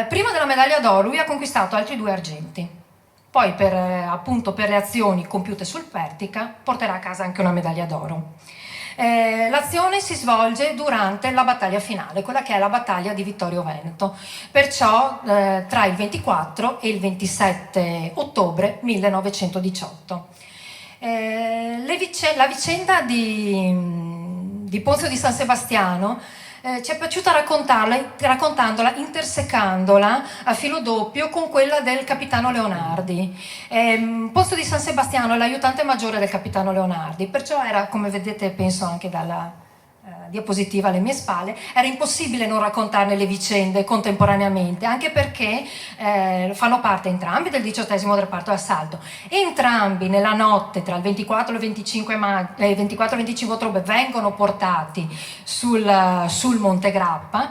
Prima della medaglia d'oro lui ha conquistato altri 2 argenti, poi per le azioni compiute sul Pertica porterà a casa anche una medaglia d'oro. L'azione si svolge durante la battaglia finale, quella che è la battaglia di Vittorio Veneto, perciò tra il 24 e il 27 ottobre 1918. La vicenda di Ponzio di San Sebastiano ci è piaciuta raccontandola, intersecandola a filo doppio con quella del capitano Leonardi. Ponzio di San Sebastiano è l'aiutante maggiore del capitano Leonardi, perciò era, come vedete penso anche dalla diapositiva alle mie spalle, era impossibile non raccontarne le vicende contemporaneamente, anche perché fanno parte entrambi del 18° reparto d'assalto, entrambi nella notte tra il 24 e il 25 ottobre vengono portati sul Monte Grappa.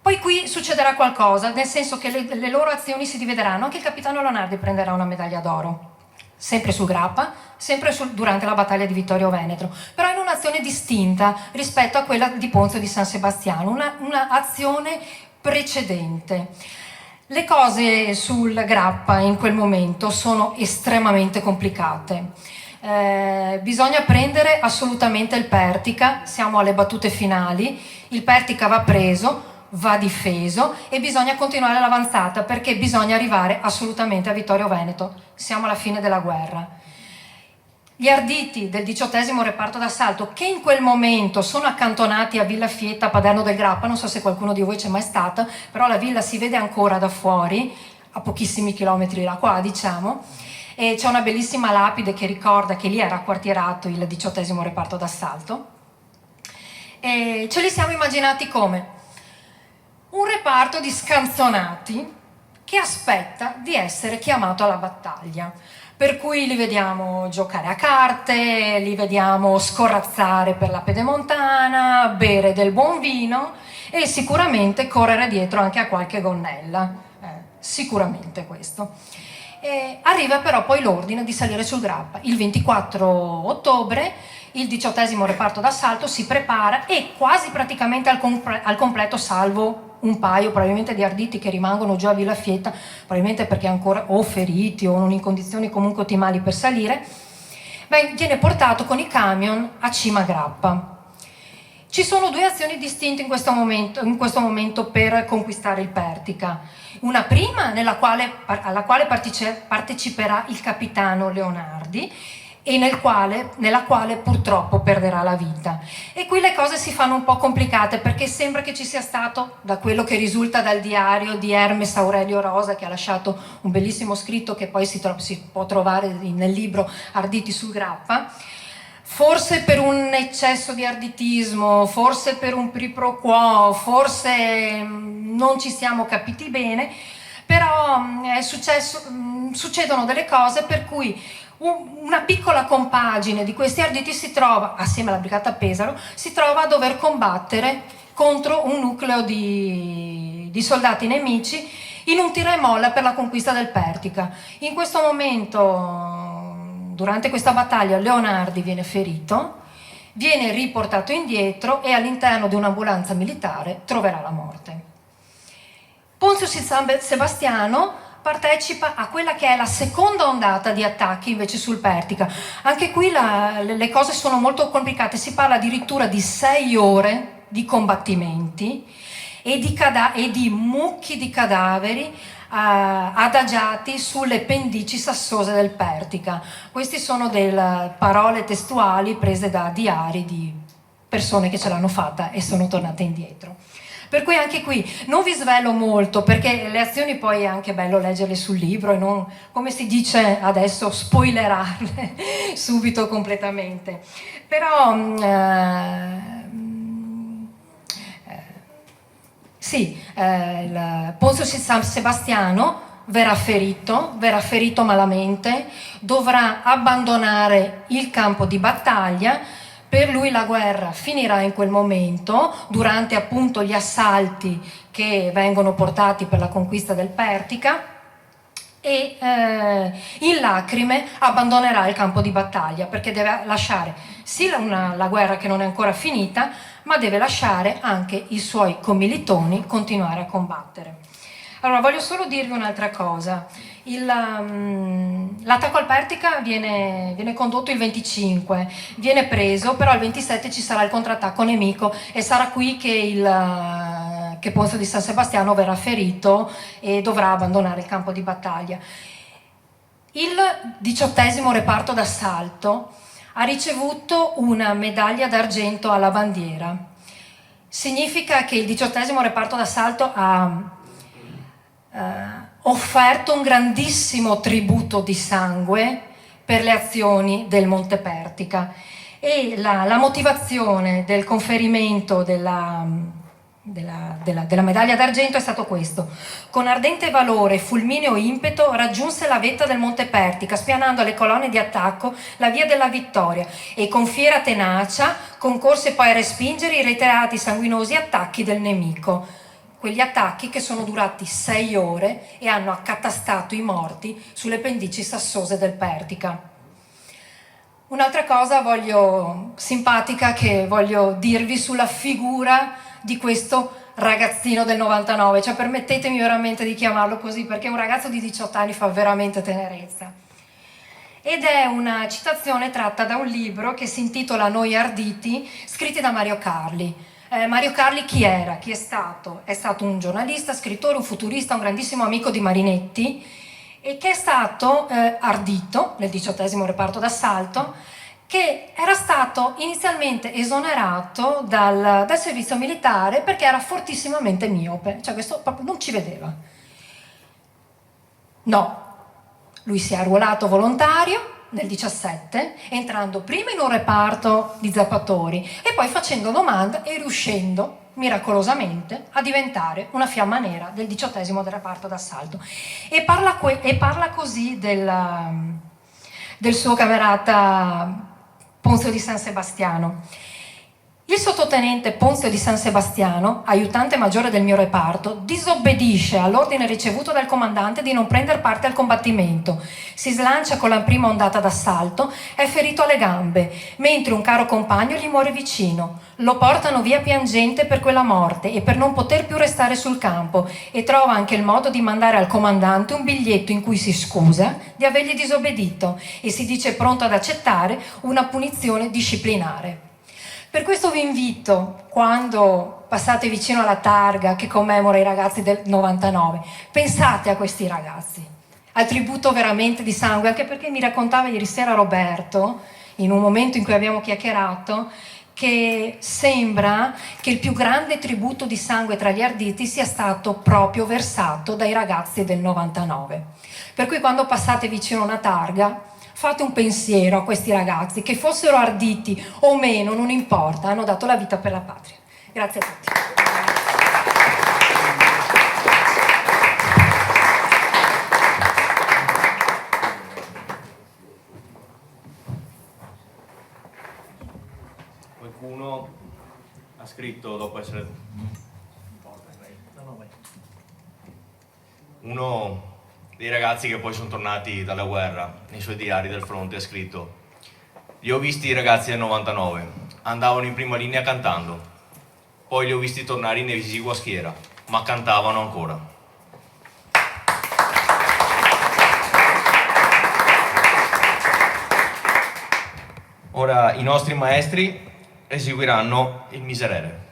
Poi qui succederà qualcosa, nel senso che le loro azioni si divideranno, anche il capitano Leonardi prenderà una medaglia d'oro, sempre sul Grappa, sempre durante la battaglia di Vittorio Veneto, però in un'azione distinta rispetto a quella di Ponzio di San Sebastiano, una azione precedente. Le cose sul Grappa in quel momento sono estremamente complicate. Bisogna prendere assolutamente il Pertica, siamo alle battute finali, il Pertica va preso, va difeso e bisogna continuare l'avanzata perché bisogna arrivare assolutamente a Vittorio Veneto. Siamo alla fine della guerra. Gli arditi del 18° reparto d'assalto, che in quel momento sono accantonati a Villa Fietta, a Paderno del Grappa, non so se qualcuno di voi c'è mai stato, però la villa si vede ancora da fuori, a pochissimi chilometri da qua, diciamo, e c'è una bellissima lapide che ricorda che lì era acquartierato il 18° reparto d'assalto. E ce li siamo immaginati come un reparto di scanzonati che aspetta di essere chiamato alla battaglia, per cui li vediamo giocare a carte, li vediamo scorrazzare per la pedemontana, bere del buon vino e sicuramente correre dietro anche a qualche gonnella, sicuramente questo. Arriva però poi l'ordine di salire sul Grappa. Il 24 ottobre il 18° reparto d'assalto si prepara e quasi praticamente al completo, salvo un paio probabilmente di arditi che rimangono già a Villa Fietta, probabilmente perché ancora o feriti o non in condizioni comunque ottimali per salire, viene portato con i camion a Cima Grappa. Ci sono 2 azioni distinte in questo momento per conquistare il Pertica. Una prima alla quale parteciperà il capitano Leonardi e nella quale purtroppo perderà la vita. E qui le cose si fanno un po' complicate perché sembra che ci sia stato, da quello che risulta dal diario di Hermes Aurelio Rosa, che ha lasciato un bellissimo scritto che poi si può trovare nel libro Arditi sul Grappa, forse per un eccesso di arditismo, forse per un pri pro quo, forse non ci siamo capiti bene, però succedono delle cose per cui una piccola compagine di questi arditi si trova, assieme alla brigata Pesaro, si trova a dover combattere contro un nucleo di soldati nemici in un tira e molla per la conquista del Pertica. In questo momento, durante questa battaglia, Leonardi viene ferito, viene riportato indietro e all'interno di un'ambulanza militare troverà la morte. Ponzio San Sebastiano partecipa a quella che è la seconda ondata di attacchi invece sul Pertica. Anche qui le cose sono molto complicate, si parla addirittura di 6 ore di combattimenti e di mucchi di cadaveri adagiati sulle pendici sassose del Pertica. Queste sono delle parole testuali prese da diari di persone che ce l'hanno fatta e sono tornate indietro. Per cui anche qui non vi svelo molto, perché le azioni poi è anche bello leggerle sul libro e non, come si dice adesso, spoilerarle subito completamente. Però Ponzio San Sebastiano verrà ferito malamente, dovrà abbandonare il campo di battaglia. Per lui la guerra finirà in quel momento, durante appunto gli assalti che vengono portati per la conquista del Pertica, e in lacrime abbandonerà il campo di battaglia, perché deve lasciare sì la guerra che non è ancora finita, ma deve lasciare anche i suoi commilitoni continuare a combattere. Allora, voglio solo dirvi un'altra cosa. L'attacco al Pertica viene condotto il 25, viene preso, però il 27 ci sarà il contrattacco nemico e sarà qui che Ponzio di San Sebastiano verrà ferito e dovrà abbandonare il campo di battaglia. Il 18° reparto d'assalto ha ricevuto una medaglia d'argento alla bandiera. Significa che il 18° reparto d'assalto ha offerto un grandissimo tributo di sangue per le azioni del Monte Pertica, e la motivazione del conferimento della medaglia d'argento è stato questo: con ardente valore e fulmineo impeto raggiunse la vetta del Monte Pertica, spianando alle colonne di attacco la via della vittoria, e con fiera tenacia concorse poi a respingere i reiterati sanguinosi attacchi del nemico. Quegli attacchi che sono durati 6 ore e hanno accatastato i morti sulle pendici sassose del Pertica. Un'altra cosa simpatica che voglio dirvi sulla figura di questo ragazzino del 99, cioè permettetemi veramente di chiamarlo così, perché un ragazzo di 18 anni fa veramente tenerezza. Ed è una citazione tratta da un libro che si intitola Noi arditi, scritti da Mario Carli. Mario Carli chi era? Chi è stato? È stato un giornalista, scrittore, un futurista, un grandissimo amico di Marinetti, e che è stato ardito nel 18° reparto d'assalto, che era stato inizialmente esonerato dal servizio militare perché era fortissimamente miope, cioè questo proprio non ci vedeva. No, lui si è arruolato volontario nel 17, entrando prima in un reparto di zappatori e poi facendo domanda e riuscendo miracolosamente a diventare una fiamma nera del 18° del reparto d'assalto. E parla così del suo camerata Ponzio di San Sebastiano. Il sottotenente Ponzio di San Sebastiano, aiutante maggiore del mio reparto, disobbedisce all'ordine ricevuto dal comandante di non prendere parte al combattimento. Si slancia con la prima ondata d'assalto, è ferito alle gambe, mentre un caro compagno gli muore vicino. Lo portano via piangente per quella morte e per non poter più restare sul campo, e trova anche il modo di mandare al comandante un biglietto in cui si scusa di avergli disobbedito e si dice pronto ad accettare una punizione disciplinare. Per questo vi invito, quando passate vicino alla targa che commemora i ragazzi del 99, pensate a questi ragazzi, al tributo veramente di sangue, anche perché mi raccontava ieri sera Roberto, in un momento in cui abbiamo chiacchierato, che sembra che il più grande tributo di sangue tra gli arditi sia stato proprio versato dai ragazzi del 99. Per cui quando passate vicino a una targa, fate un pensiero a questi ragazzi, che fossero arditi o meno, non importa, hanno dato la vita per la patria. Grazie a tutti. Qualcuno ha scritto dopo essere... uno dei ragazzi che poi sono tornati dalla guerra, nei suoi diari del fronte, ha scritto: li ho visti i ragazzi del 99, andavano in prima linea cantando, poi li ho visti tornare in esigua schiera, ma cantavano ancora. Ora i nostri maestri eseguiranno il Miserere.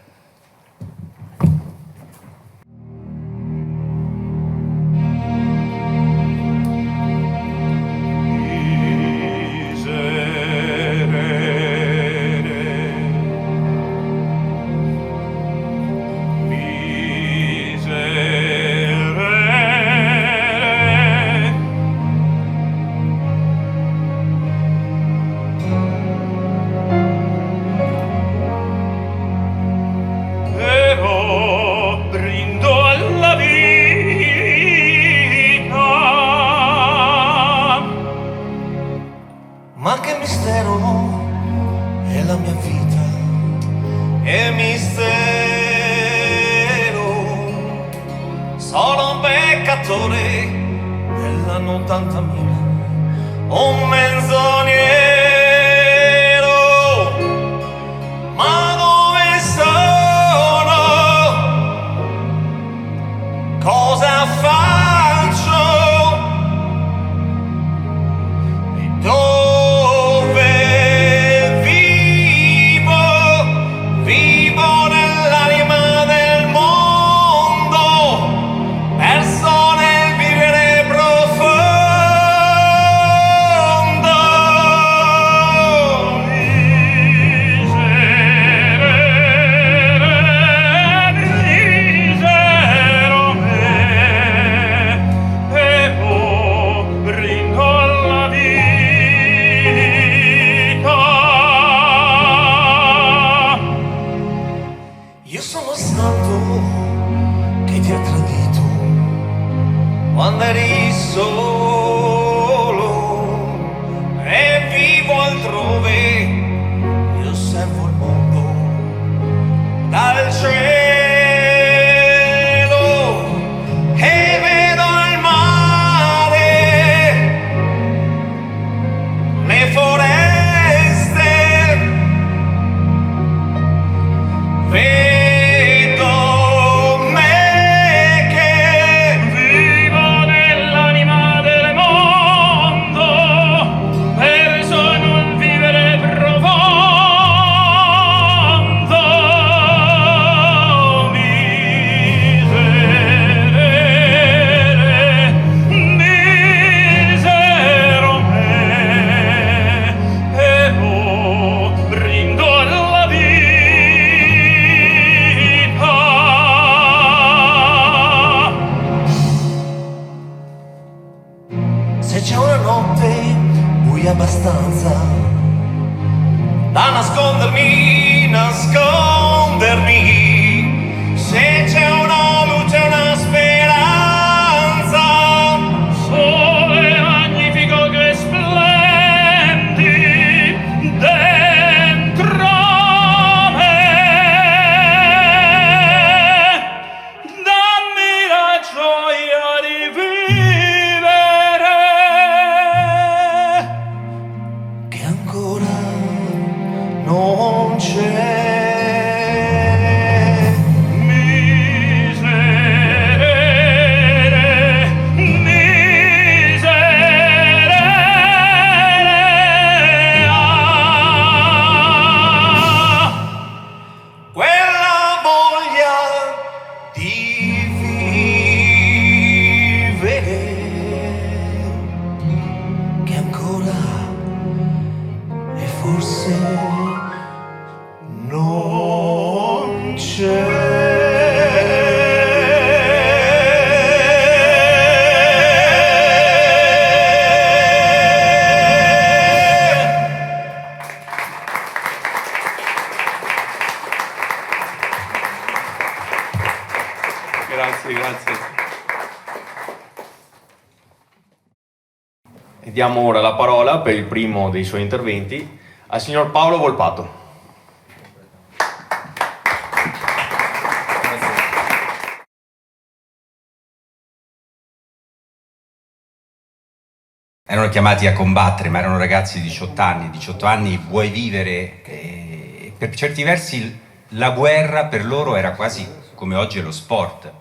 Ma che mistero è la mia vita, è mistero. Sono un peccatore dell'anno 80.000, un menzognero. Ma dove sono? Cosa faccio? E dove vivo? Vivo nell'anima del mondo, perso nel vivere profondo. Misero me, e brindo alla vita. Io sono stato che ti ha tradito quando eri solo e vivo altrove. Io osservo il mondo dal cielo e vedo il mare, le foreste. Vedo me che Vivo nell'anima del mondo, perso in un vivere profondo. Miserere, misero me, e brindo alla vita. se c'è una notte buia abbastanza da nascondermi, se c'è una luce, una speranza, Sole magnifico che splendi dentro me, dammi la gioia di vivere. che ancora non c'è. Miserere, miserere, Quella voglia di vivere che ancora e forse non c'è. Grazie, grazie. E diamo ora la parola per il primo dei suoi interventi al signor Paolo Volpato. erano chiamati a combattere, ma erano ragazzi di 18 anni. 18 anni vuoi vivere, per certi versi la guerra per loro era quasi come oggi è lo sport,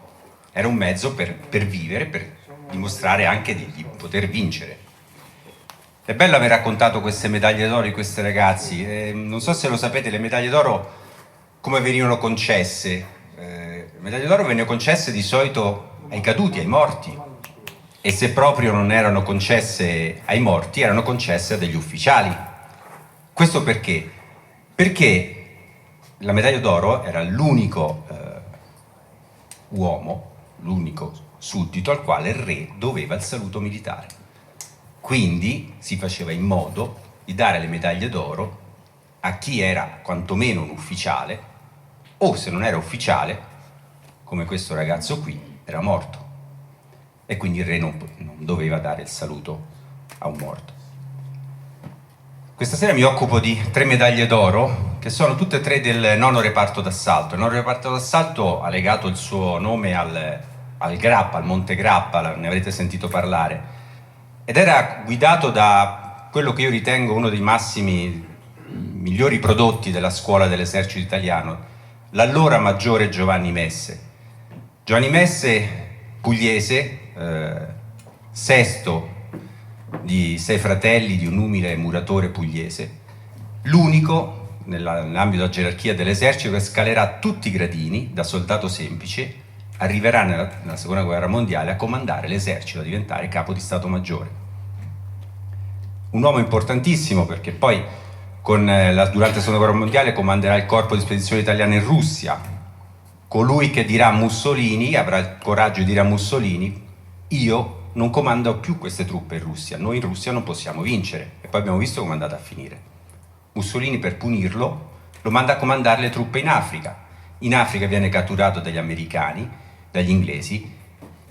era un mezzo per vivere, per dimostrare anche di poter vincere. È bello aver raccontato queste medaglie d'oro di questi ragazzi, non so se lo sapete, le medaglie d'oro come venivano concesse? Le medaglie d'oro venivano concesse di solito ai caduti, ai morti, e se proprio non erano concesse ai morti, erano concesse a degli ufficiali. Questo perché? Perché la medaglia d'oro era l'unico uomo, l'unico suddito al quale il re doveva il saluto militare. Quindi si faceva in modo di dare le medaglie d'oro a chi era quantomeno un ufficiale, o se non era ufficiale, come questo ragazzo qui, era morto. E quindi il re non doveva dare il saluto a un morto. Questa sera mi occupo di 3 medaglie d'oro, che sono tutte e 3 del 9° reparto d'assalto. Il 9° reparto d'assalto ha legato il suo nome al Grappa, al Monte Grappa, ne avrete sentito parlare, ed era guidato da quello che io ritengo uno dei migliori prodotti della scuola dell'esercito italiano, l'allora maggiore Giovanni Messe. Giovanni Messe, pugliese, sesto di 6 fratelli di un umile muratore pugliese, l'unico nell'ambito della gerarchia dell'esercito che scalerà tutti i gradini da soldato semplice, arriverà nella seconda guerra mondiale a comandare l'esercito, a diventare capo di Stato Maggiore. Un uomo importantissimo perché poi durante la seconda guerra mondiale comanderà il corpo di spedizione italiana in Russia, colui che dirà a Mussolini, avrà il coraggio di dire a Mussolini: io non comando più queste truppe in Russia, noi in Russia non possiamo vincere. E poi abbiamo visto come è andata a finire. Mussolini, per punirlo, lo manda a comandare le truppe in Africa. In Africa viene catturato dagli americani, dagli inglesi,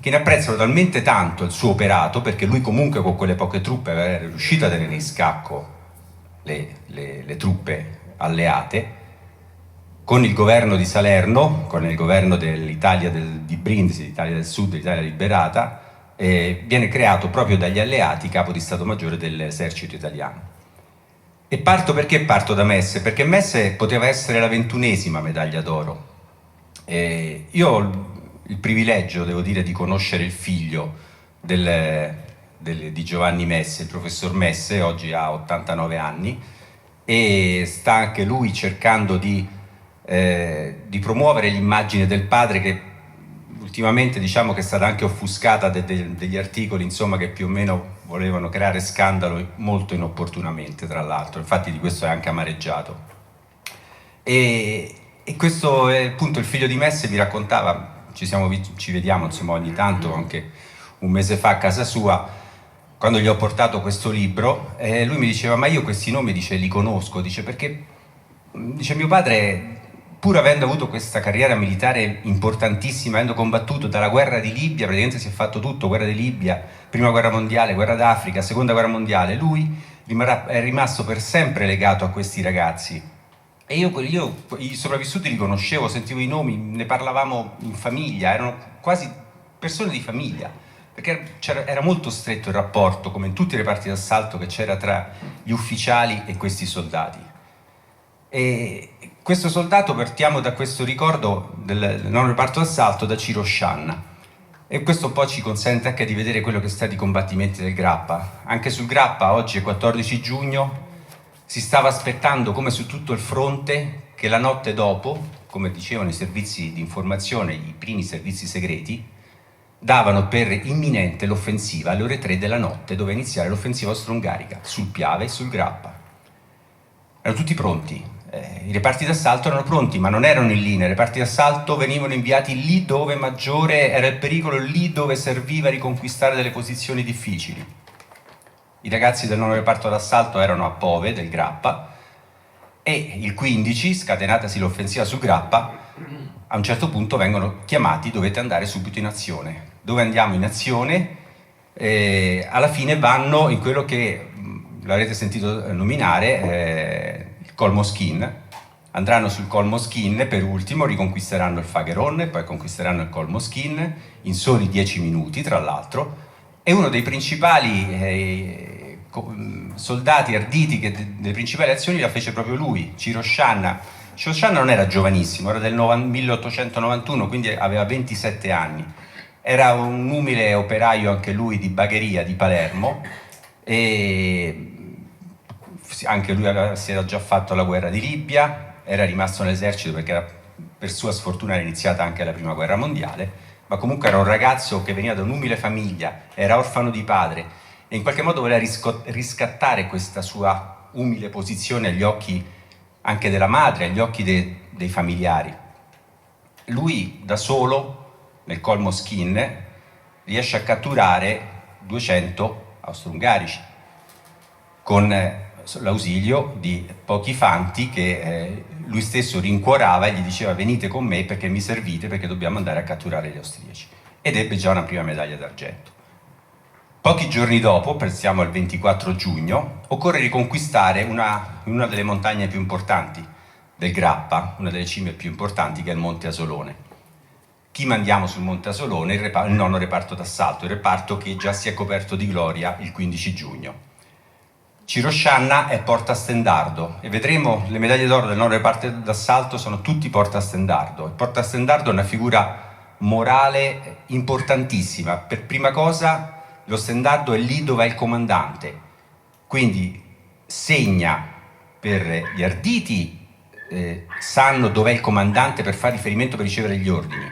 che ne apprezzano talmente tanto il suo operato, perché lui comunque con quelle poche truppe era riuscito a tenere in scacco le truppe alleate, con il governo di Salerno, con il governo dell'Italia di Brindisi, l'Italia del Sud, l'Italia liberata, viene creato proprio dagli alleati capo di Stato Maggiore dell'esercito italiano. E perché parto da Messe? Perché Messe poteva essere la 21ª medaglia d'oro. Io ho il privilegio, devo dire, di conoscere il figlio di Giovanni Messe, il professor Messe, oggi ha 89 anni, e sta anche lui cercando di promuovere l'immagine del padre, che ultimamente diciamo che è stata anche offuscata degli articoli, insomma, che più o meno volevano creare scandalo molto inopportunamente, tra l'altro. Infatti di questo è anche amareggiato. E questo è appunto il figlio di Messe. Mi raccontava, ci vediamo insomma ogni tanto, anche un mese fa a casa sua, quando gli ho portato questo libro, lui mi diceva: ma io questi nomi, dice, li conosco, dice, perché dice mio padre, pur avendo avuto questa carriera militare importantissima, avendo combattuto dalla guerra di Libia, praticamente si è fatto tutto, guerra di Libia, prima guerra mondiale, guerra d'Africa, seconda guerra mondiale, lui è rimasto per sempre legato a questi ragazzi. E io i sopravvissuti li conoscevo, sentivo i nomi, ne parlavamo in famiglia, erano quasi persone di famiglia, perché era molto stretto il rapporto, come in tutti i reparti d'assalto, che c'era tra gli ufficiali e questi soldati. E questo soldato, partiamo da questo ricordo del 9° reparto d'assalto, da Ciro Scianna, e questo un po' ci consente anche di vedere quello che sta di combattimenti del Grappa. Anche sul Grappa, oggi è 14 giugno, si stava aspettando, come su tutto il fronte, che la notte dopo, come dicevano i servizi di informazione, i primi servizi segreti, davano per imminente l'offensiva alle ore 3 della notte, dove iniziare l'offensiva austro-ungarica sul Piave e sul Grappa. Erano tutti pronti, i reparti d'assalto erano pronti, ma non erano in linea. I reparti d'assalto venivano inviati lì dove maggiore era il pericolo, lì dove serviva a riconquistare delle posizioni difficili. I ragazzi del 9° reparto d'assalto erano a Pove, del Grappa, e il 15, scatenatasi l'offensiva sul Grappa, a un certo punto vengono chiamati: dovete andare subito in azione. Dove andiamo in azione? Alla fine vanno in quello che l'avrete sentito nominare, il Col Moschin. Andranno sul Col Moschin, per ultimo riconquisteranno il Fageron e poi conquisteranno il Col Moschin in soli 10 minuti, tra l'altro. E uno dei principali soldati arditi delle principali azioni la fece proprio lui, Ciro Scianna. Ciro Scianna non era giovanissimo, era del 1891, quindi aveva 27 anni. Era un umile operaio anche lui di bagheria di Palermo e anche lui si era già fatto la guerra di Libia, era rimasto nell'esercito perché per sua sfortuna era iniziata anche la prima guerra mondiale, ma comunque era un ragazzo che veniva da un'umile famiglia, era orfano di padre e in qualche modo voleva riscattare questa sua umile posizione agli occhi anche della madre, agli occhi dei familiari. Lui da solo nel Colmo Skin riesce a catturare 200 austro-ungarici con l'ausilio di pochi fanti che lui stesso rincuorava e gli diceva venite con me perché mi servite, perché dobbiamo andare a catturare gli austriaci, ed ebbe già una prima medaglia d'argento. Pochi giorni dopo, pensiamo al 24 giugno, occorre riconquistare una delle montagne più importanti del Grappa, una delle cime più importanti, che è il Monte Asolone. Chi mandiamo sul Monte Asolone? Il nono reparto d'assalto, il reparto che già si è coperto di gloria il 15 giugno. Ciro Scianna è portastendardo e vedremo le medaglie d'oro del nono reparto d'assalto sono tutti portastendardo. Il portastendardo è una figura morale importantissima. Per prima cosa lo stendardo è lì dove è il comandante, quindi segna per gli arditi, sanno dov'è il comandante per fare riferimento per ricevere gli ordini,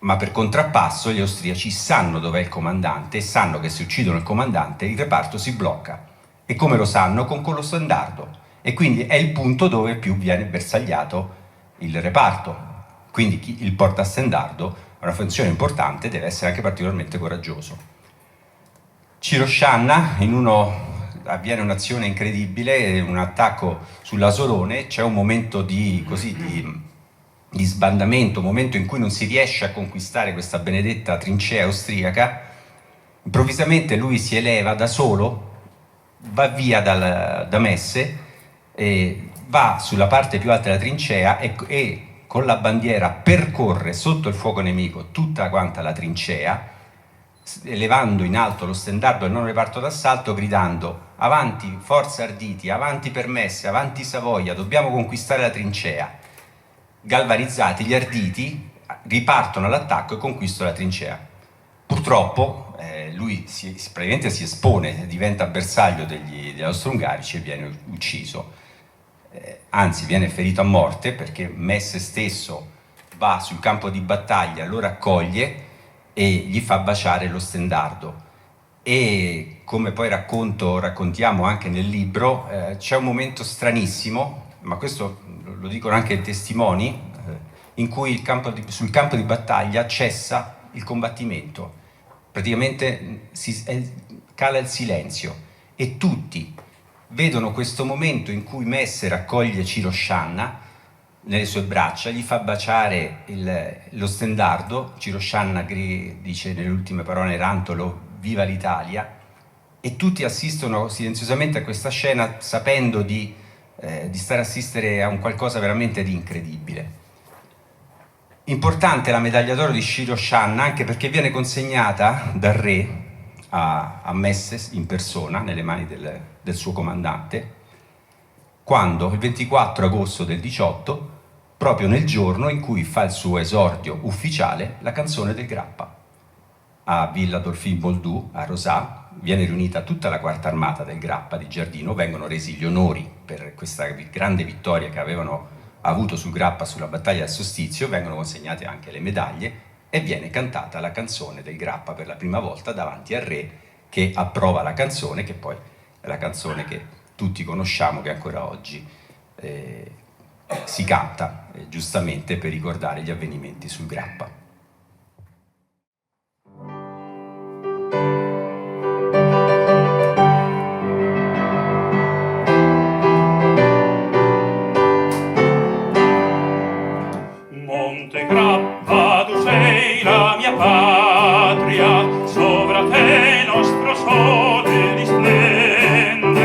ma per contrappasso gli austriaci sanno dov'è il comandante e sanno che se uccidono il comandante il reparto si blocca. E come lo sanno? Con lo stendardo. E quindi è il punto dove più viene bersagliato il reparto. Quindi il portastendardo ha una funzione importante, deve essere anche particolarmente coraggioso. Ciro Scianna, avviene un'azione incredibile, un attacco sull'Asolone, c'è un momento di sbandamento, un momento in cui non si riesce a conquistare questa benedetta trincea austriaca. Improvvisamente lui si eleva da solo, va via da Messe, va sulla parte più alta della trincea e con la bandiera percorre sotto il fuoco nemico tutta quanta la trincea, elevando in alto lo stendardo del nono reparto d'assalto, gridando avanti forza arditi, avanti per Messe, avanti Savoia, dobbiamo conquistare la trincea. Galvanizzati gli arditi ripartono all'attacco e conquistano la trincea. Purtroppo lui praticamente si espone, diventa bersaglio degli austro-ungarici e viene ucciso, anzi viene ferito a morte perché Messe stesso va sul campo di battaglia, lo raccoglie e gli fa baciare lo stendardo. E come poi raccontiamo anche nel libro, c'è un momento stranissimo, ma questo lo dicono anche i testimoni, in cui sul campo di battaglia cessa il combattimento. Praticamente cala il silenzio e tutti vedono questo momento in cui Messe raccoglie Ciro Scianna nelle sue braccia, gli fa baciare lo stendardo, Ciro Scianna dice nelle ultime parole rantolo viva l'Italia, e tutti assistono silenziosamente a questa scena sapendo di stare a assistere a un qualcosa veramente di incredibile. Importante la medaglia d'oro di Ciro Scianna anche perché viene consegnata dal re a Messe in persona, nelle mani del suo comandante, quando il 24 agosto del 18, proprio nel giorno in cui fa il suo esordio ufficiale la canzone del Grappa. A Villa Dolfin Boldù, a Rosà, viene riunita tutta la quarta armata del Grappa di Giardino, vengono resi gli onori per questa grande vittoria che avevano avuto sul Grappa sulla battaglia del Sostizio, vengono consegnate anche le medaglie e viene cantata la canzone del Grappa per la prima volta davanti al re, che approva la canzone, che poi è la canzone che tutti conosciamo, che ancora oggi si canta giustamente per ricordare gli avvenimenti sul Grappa. Monte Grappa, tu sei la mia patria, sovra te nostro sole risplende.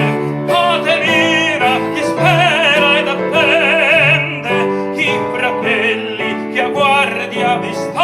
A te mira chi spera ed attende, i fratelli che a guardia vi stanno.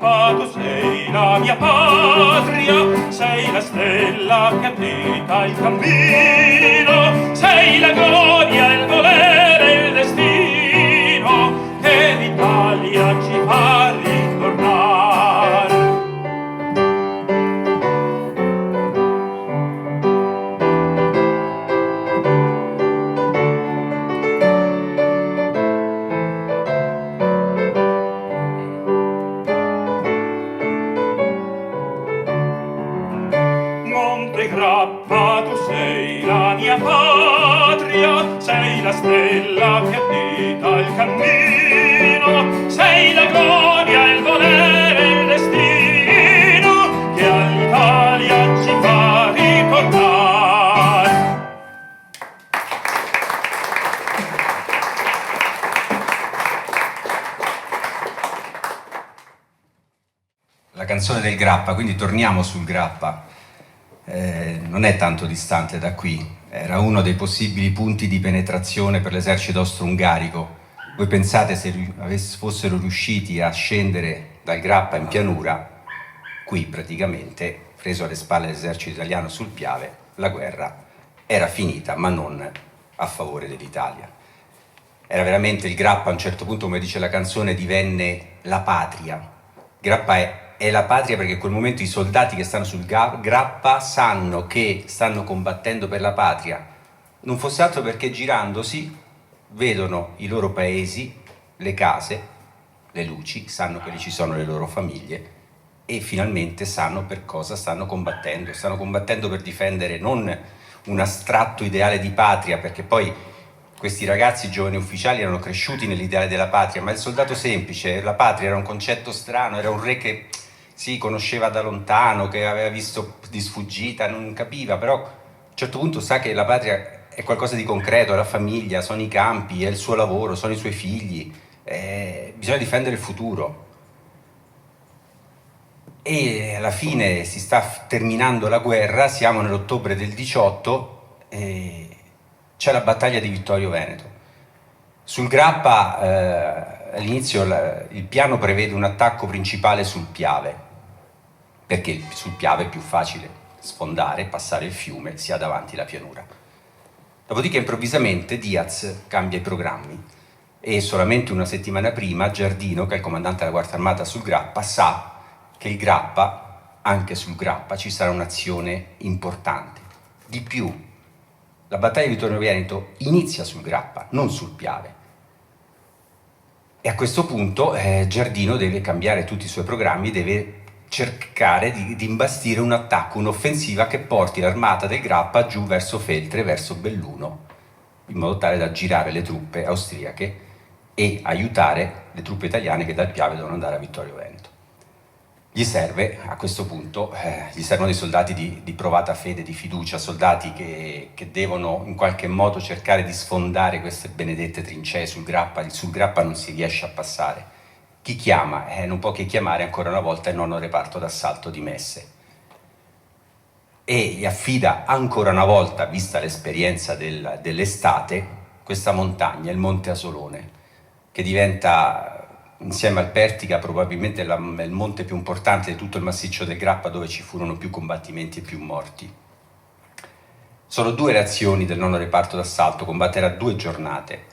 grappa, tu sei la mia patria, sei la stella che abita il cammino, sei la gloria, il volere, il destino che l'Italia ci fa ritornare. Grappa, tu sei la mia patria, sei la stella che abita il cammino, sei la gloria, il volere, il destino che all'Italia ci fa ritornare. La canzone del Grappa, quindi torniamo sul Grappa. Non è tanto distante da qui, era uno dei possibili punti di penetrazione per l'esercito austro-ungarico. Voi pensate se fossero riusciti a scendere dal Grappa in pianura, qui praticamente, preso alle spalle l'esercito italiano sul Piave, la guerra era finita, ma non a favore dell'Italia. Era veramente il Grappa, a un certo punto, come dice la canzone, divenne la patria. Grappa è la patria perché in quel momento i soldati che stanno sul Grappa sanno che stanno combattendo per la patria, non fosse altro perché girandosi vedono i loro paesi, le case, le luci, sanno che lì ci sono le loro famiglie e finalmente sanno per cosa stanno combattendo per difendere non un astratto ideale di patria, perché poi questi ragazzi giovani ufficiali erano cresciuti nell'ideale della patria, ma il soldato semplice, la patria era un concetto strano, era un re che si conosceva da lontano, che aveva visto di sfuggita, non capiva, però a un certo punto sa che la patria è qualcosa di concreto, è la famiglia, sono i campi, è il suo lavoro, sono i suoi figli, bisogna difendere il futuro. E alla fine si sta terminando la guerra, siamo nell'ottobre del 18 e c'è la battaglia di Vittorio Veneto. Sul Grappa all'inizio il piano prevede un attacco principale sul Piave, perché sul Piave è più facile sfondare, passare il fiume, si ha davanti la pianura. Dopodiché improvvisamente Diaz cambia i programmi e solamente una settimana prima Giardino, che è il comandante della Quarta Armata sul Grappa, sa che il Grappa, anche sul Grappa, ci sarà un'azione importante. Di più, la battaglia di Vittorio Veneto inizia sul Grappa, non sul Piave. E a questo punto Giardino deve cambiare tutti i suoi programmi, deve cercare di imbastire un attacco, un'offensiva che porti l'armata del Grappa giù verso Feltre, verso Belluno, in modo tale da girare le truppe austriache e aiutare le truppe italiane che dal Piave devono andare a Vittorio Veneto. Gli serve, a questo punto, gli servono dei soldati di provata fede, di fiducia, soldati che devono in qualche modo cercare di sfondare queste benedette trincee sul Grappa. Sul Grappa non si riesce a passare. Chi chiama? Non può che chiamare ancora una volta il nono reparto d'assalto di Messe. E gli affida ancora una volta, vista l'esperienza dell'estate, questa montagna, il Monte Asolone, che diventa, insieme al Pertica, probabilmente il monte più importante di tutto il massiccio del Grappa, dove ci furono più combattimenti e più morti. Sono due le azioni del nono reparto d'assalto, combatterà 2 giornate,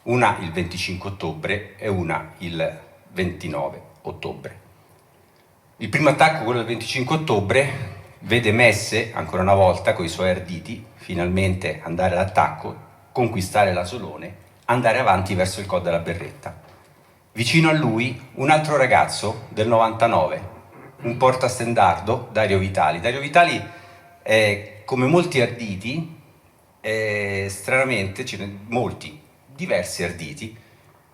una il 25 ottobre e una il 29 ottobre. Il primo attacco, quello del 25 ottobre, vede Messe, ancora una volta, con i suoi arditi, finalmente andare all'attacco, conquistare l'Asolone, andare avanti verso il Col della Berretta. Vicino a lui un altro ragazzo del 99, un portastendardo, Dario Vitali. Dario Vitali, come molti arditi, stranamente, molti, diversi arditi,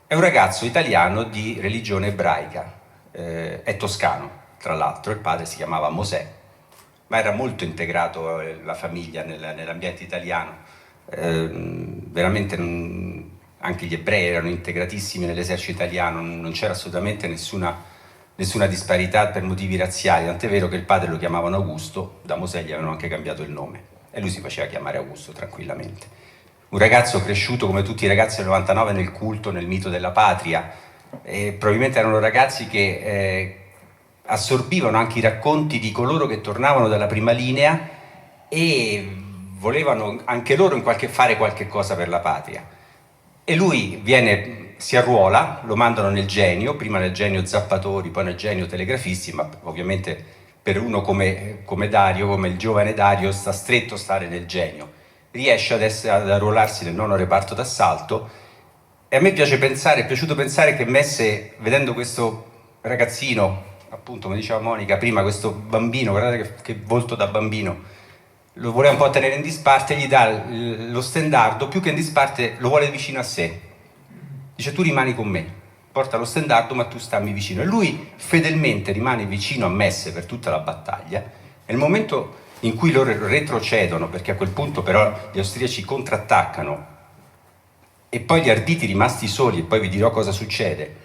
è un ragazzo italiano di religione ebraica, è toscano, tra l'altro, il padre si chiamava Mosè, ma era molto integrato la famiglia nell'ambiente italiano, veramente anche gli ebrei erano integratissimi nell'esercito italiano, non c'era assolutamente nessuna disparità per motivi razziali, tant'è vero che il padre lo chiamavano Augusto, da Mosè gli avevano anche cambiato il nome e lui si faceva chiamare Augusto tranquillamente. Un ragazzo cresciuto come tutti i ragazzi del 99 nel culto, nel mito della patria, e probabilmente erano ragazzi che assorbivano anche i racconti di coloro che tornavano dalla prima linea e volevano anche loro fare qualche cosa per la patria. E lui si arruola, lo mandano nel Genio, prima nel Genio Zappatori, poi nel Genio Telegrafisti, ma ovviamente per uno come Dario, come il giovane Dario, sta stretto stare nel Genio. Riesce ad arruolarsi nel 9° reparto d'assalto, e a me è piaciuto pensare che Messe, vedendo questo ragazzino, appunto come diceva Monica prima, questo bambino, guardate che volto da bambino, lo voleva un po' tenere in disparte, gli dà lo stendardo, più che in disparte lo vuole vicino a sé. Dice: tu rimani con me, porta lo stendardo ma tu stammi vicino. E lui fedelmente rimane vicino a Messe per tutta la battaglia. Nel momento in cui loro retrocedono, perché a quel punto però gli austriaci contrattaccano e poi gli arditi rimasti soli, e poi vi dirò cosa succede,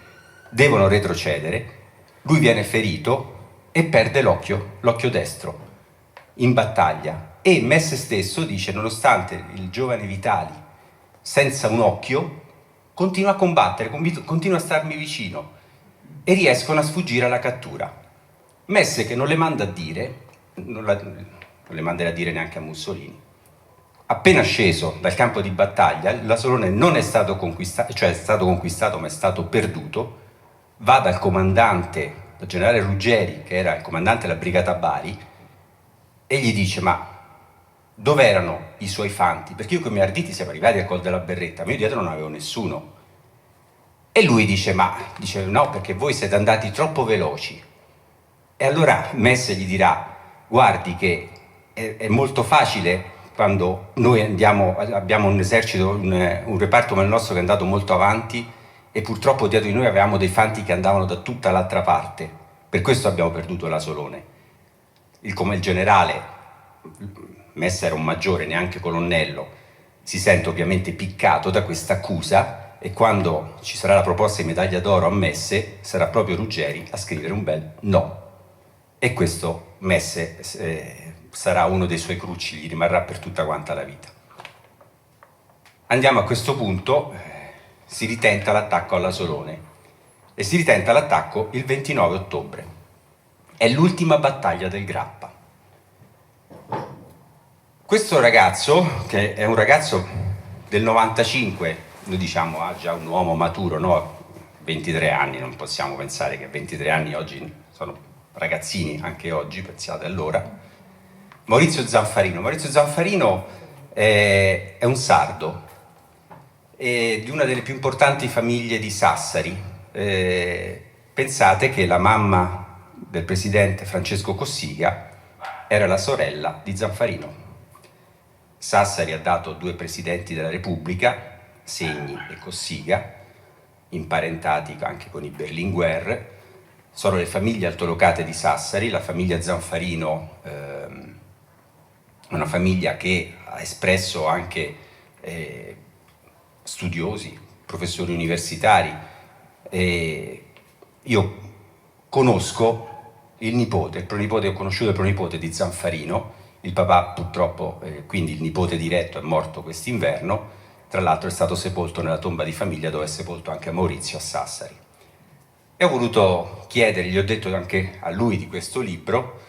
devono retrocedere, lui viene ferito e perde l'occhio destro in battaglia. E Messe stesso dice: nonostante il giovane Vitali senza un occhio continua a combattere, continua a starmi vicino, e riescono a sfuggire alla cattura. Messe, che non le manda a dire, non le manderà a dire neanche a Mussolini, appena sceso dal campo di battaglia, l'Asolone non è stato conquistato, cioè è stato conquistato ma è stato perduto, va dal comandante, dal generale Ruggeri, che era il comandante della brigata Bari, e gli dice: ma dove erano i suoi fanti? Perché io con i miei arditi siamo arrivati al Col della Berretta, ma io dietro non avevo nessuno. E lui dice: no, perché voi siete andati troppo veloci. E allora Messe gli dirà: guardi che è molto facile quando noi abbiamo un esercito, un reparto come il nostro che è andato molto avanti, e purtroppo dietro di noi avevamo dei fanti che andavano da tutta l'altra parte. Per questo abbiamo perduto l'Asolone. Come il generale, Messe era un maggiore, neanche colonnello, si sente ovviamente piccato da questa accusa, e quando ci sarà la proposta di medaglia d'oro a Messe sarà proprio Ruggeri a scrivere un bel no, e questo Messe sarà uno dei suoi crucci, gli rimarrà per tutta quanta la vita. Andiamo a questo punto, si ritenta l'attacco all'Asolone, e si ritenta l'attacco il 29 ottobre. È l'ultima battaglia del Grappa. Questo ragazzo, che è un ragazzo del 95, noi diciamo già un uomo maturo, no? 23 anni, non possiamo pensare che 23 anni oggi sono ragazzini, anche oggi, pensate allora. Maurizio Zanfarino. Maurizio Zanfarino è un sardo, è di una delle più importanti famiglie di Sassari. Pensate che la mamma del presidente Francesco Cossiga era la sorella di Zanfarino. Sassari ha dato 2 presidenti della Repubblica, Segni e Cossiga, imparentati anche con i Berlinguer. Sono le famiglie altolocate di Sassari. La famiglia Zanfarino è una famiglia che ha espresso anche studiosi, professori universitari. Io conosco il nipote, il pronipote, ho conosciuto il pronipote di Zanfarino. Il papà purtroppo, quindi il nipote diretto, è morto quest'inverno. Tra l'altro è stato sepolto nella tomba di famiglia dove è sepolto anche Maurizio a Sassari. E ho voluto chiedergli, gli ho detto anche a lui di questo libro,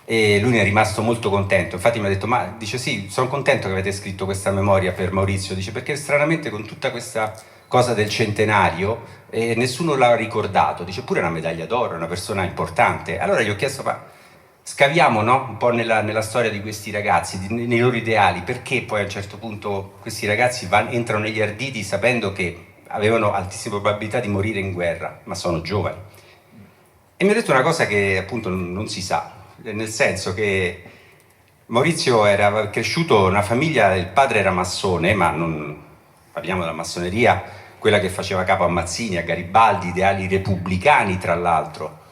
e lui ne è rimasto molto contento. Infatti mi ha detto: ma dice sì, sono contento che avete scritto questa memoria per Maurizio, dice, perché stranamente con tutta questa cosa del centenario nessuno l'ha ricordato, dice, pure una medaglia d'oro, è una persona importante. Allora gli ho chiesto: ma scaviamo, no? Un po' nella storia di questi ragazzi, nei loro ideali, perché poi a un certo punto questi ragazzi entrano negli arditi sapendo che avevano altissime probabilità di morire in guerra, ma sono giovani. E mi ha detto una cosa che appunto non si sa, nel senso che Maurizio era cresciuto in una famiglia, il padre era massone, ma non parliamo della massoneria, quella che faceva capo a Mazzini, a Garibaldi, ideali repubblicani tra l'altro.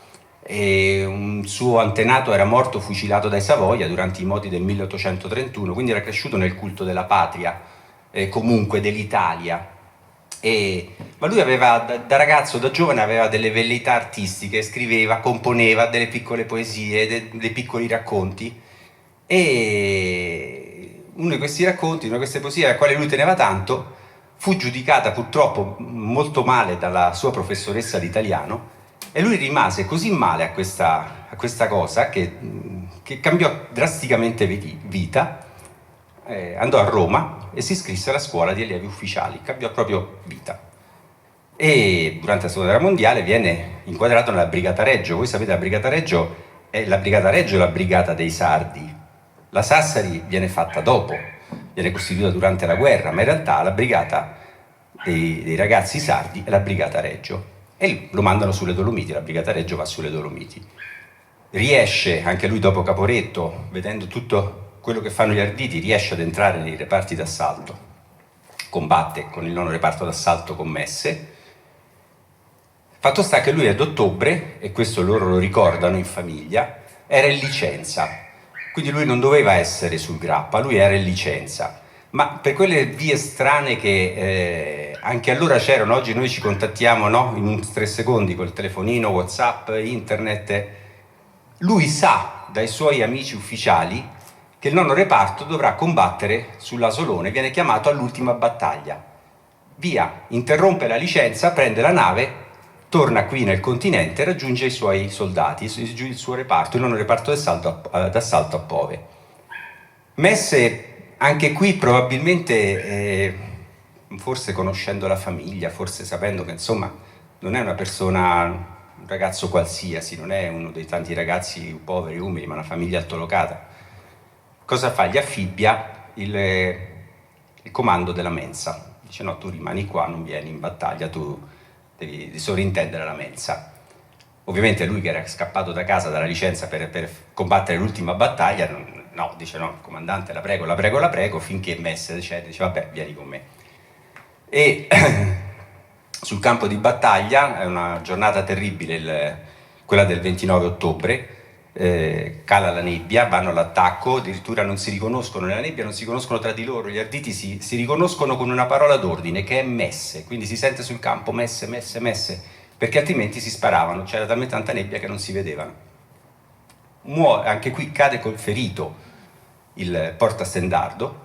E un suo antenato era morto fucilato dai Savoia durante i moti del 1831, quindi era cresciuto nel culto della patria, comunque dell'Italia. Ma lui aveva, da ragazzo, da giovane, aveva delle velleità artistiche, scriveva, componeva delle piccole poesie, dei piccoli racconti, e uno di questi racconti, una di queste poesie alla quale lui teneva tanto, fu giudicata purtroppo molto male dalla sua professoressa di italiano, E lui rimase così male a questa cosa che cambiò drasticamente vita, andò a Roma e si iscrisse alla scuola di allievi ufficiali, cambiò proprio vita. E durante la seconda guerra mondiale viene inquadrato nella Brigata Reggio. Voi sapete, la Brigata Reggio è la brigata dei sardi. La Sassari viene fatta dopo, viene costituita durante la guerra, ma in realtà la brigata dei ragazzi sardi è la Brigata Reggio. E lo mandano sulle Dolomiti, la Brigata Reggio va sulle Dolomiti. Riesce, anche lui dopo Caporetto, vedendo tutto quello che fanno gli arditi, riesce ad entrare nei reparti d'assalto, combatte con il 9° reparto d'assalto con Messe. Fatto sta che lui ad ottobre, e questo loro lo ricordano in famiglia, era in licenza, quindi lui non doveva essere sul Grappa, lui era in licenza. Ma per quelle vie strane che anche allora c'erano, oggi noi ci contattiamo, no? In 3 secondi col telefonino, WhatsApp, internet, lui sa dai suoi amici ufficiali che il 9° reparto dovrà combattere sull'Asolone, viene chiamato all'ultima battaglia. Via, interrompe la licenza, prende la nave, torna qui nel continente e raggiunge i suoi soldati, il suo reparto, il 9° reparto d'assalto a Pove. Messe, anche qui probabilmente, forse conoscendo la famiglia, forse sapendo che insomma non è una persona, un ragazzo qualsiasi, non è uno dei tanti ragazzi poveri, umili, ma una famiglia altolocata. Cosa fa? Gli affibbia il comando della mensa. Dice no, tu rimani qua, non vieni in battaglia, tu devi sovrintendere la mensa. Ovviamente lui che era scappato da casa dalla licenza per combattere l'ultima battaglia, no, dice no, comandante, la prego, finché Messe decide, dice vabbè, vieni con me. E sul campo di battaglia, è una giornata terribile, quella del 29 ottobre, cala la nebbia, vanno all'attacco, addirittura non si riconoscono nella nebbia, non si conoscono tra di loro, gli arditi si riconoscono con una parola d'ordine che è Messe, quindi si sente sul campo Messe, perché altrimenti si sparavano, c'era talmente tanta nebbia che non si vedevano. Muore, anche qui cade col ferito il portastendardo,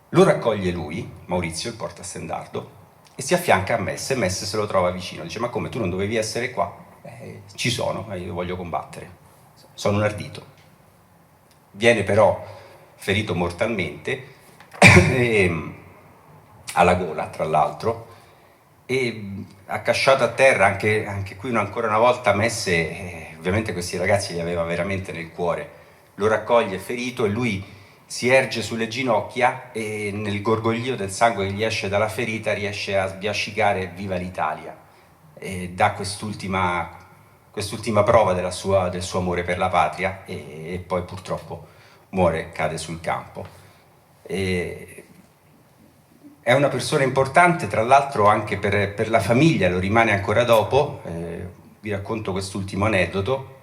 lo raccoglie lui, Maurizio, il portastendardo, e si affianca a Messe se lo trova vicino, dice ma come, tu non dovevi essere qua? Ci sono, io voglio combattere, sono un ardito. Viene però ferito mortalmente, alla gola tra l'altro, e accasciato a terra, anche qui ancora una volta Messe, ovviamente questi ragazzi li aveva veramente nel cuore, lo raccoglie ferito e lui si erge sulle ginocchia e nel gorgoglio del sangue che gli esce dalla ferita riesce a sbiascicare viva l'Italia e dà quest'ultima prova del suo amore per la patria e poi purtroppo muore, cade sul campo. È una persona importante, tra l'altro anche per la famiglia, lo rimane ancora dopo. Vi racconto quest'ultimo aneddoto.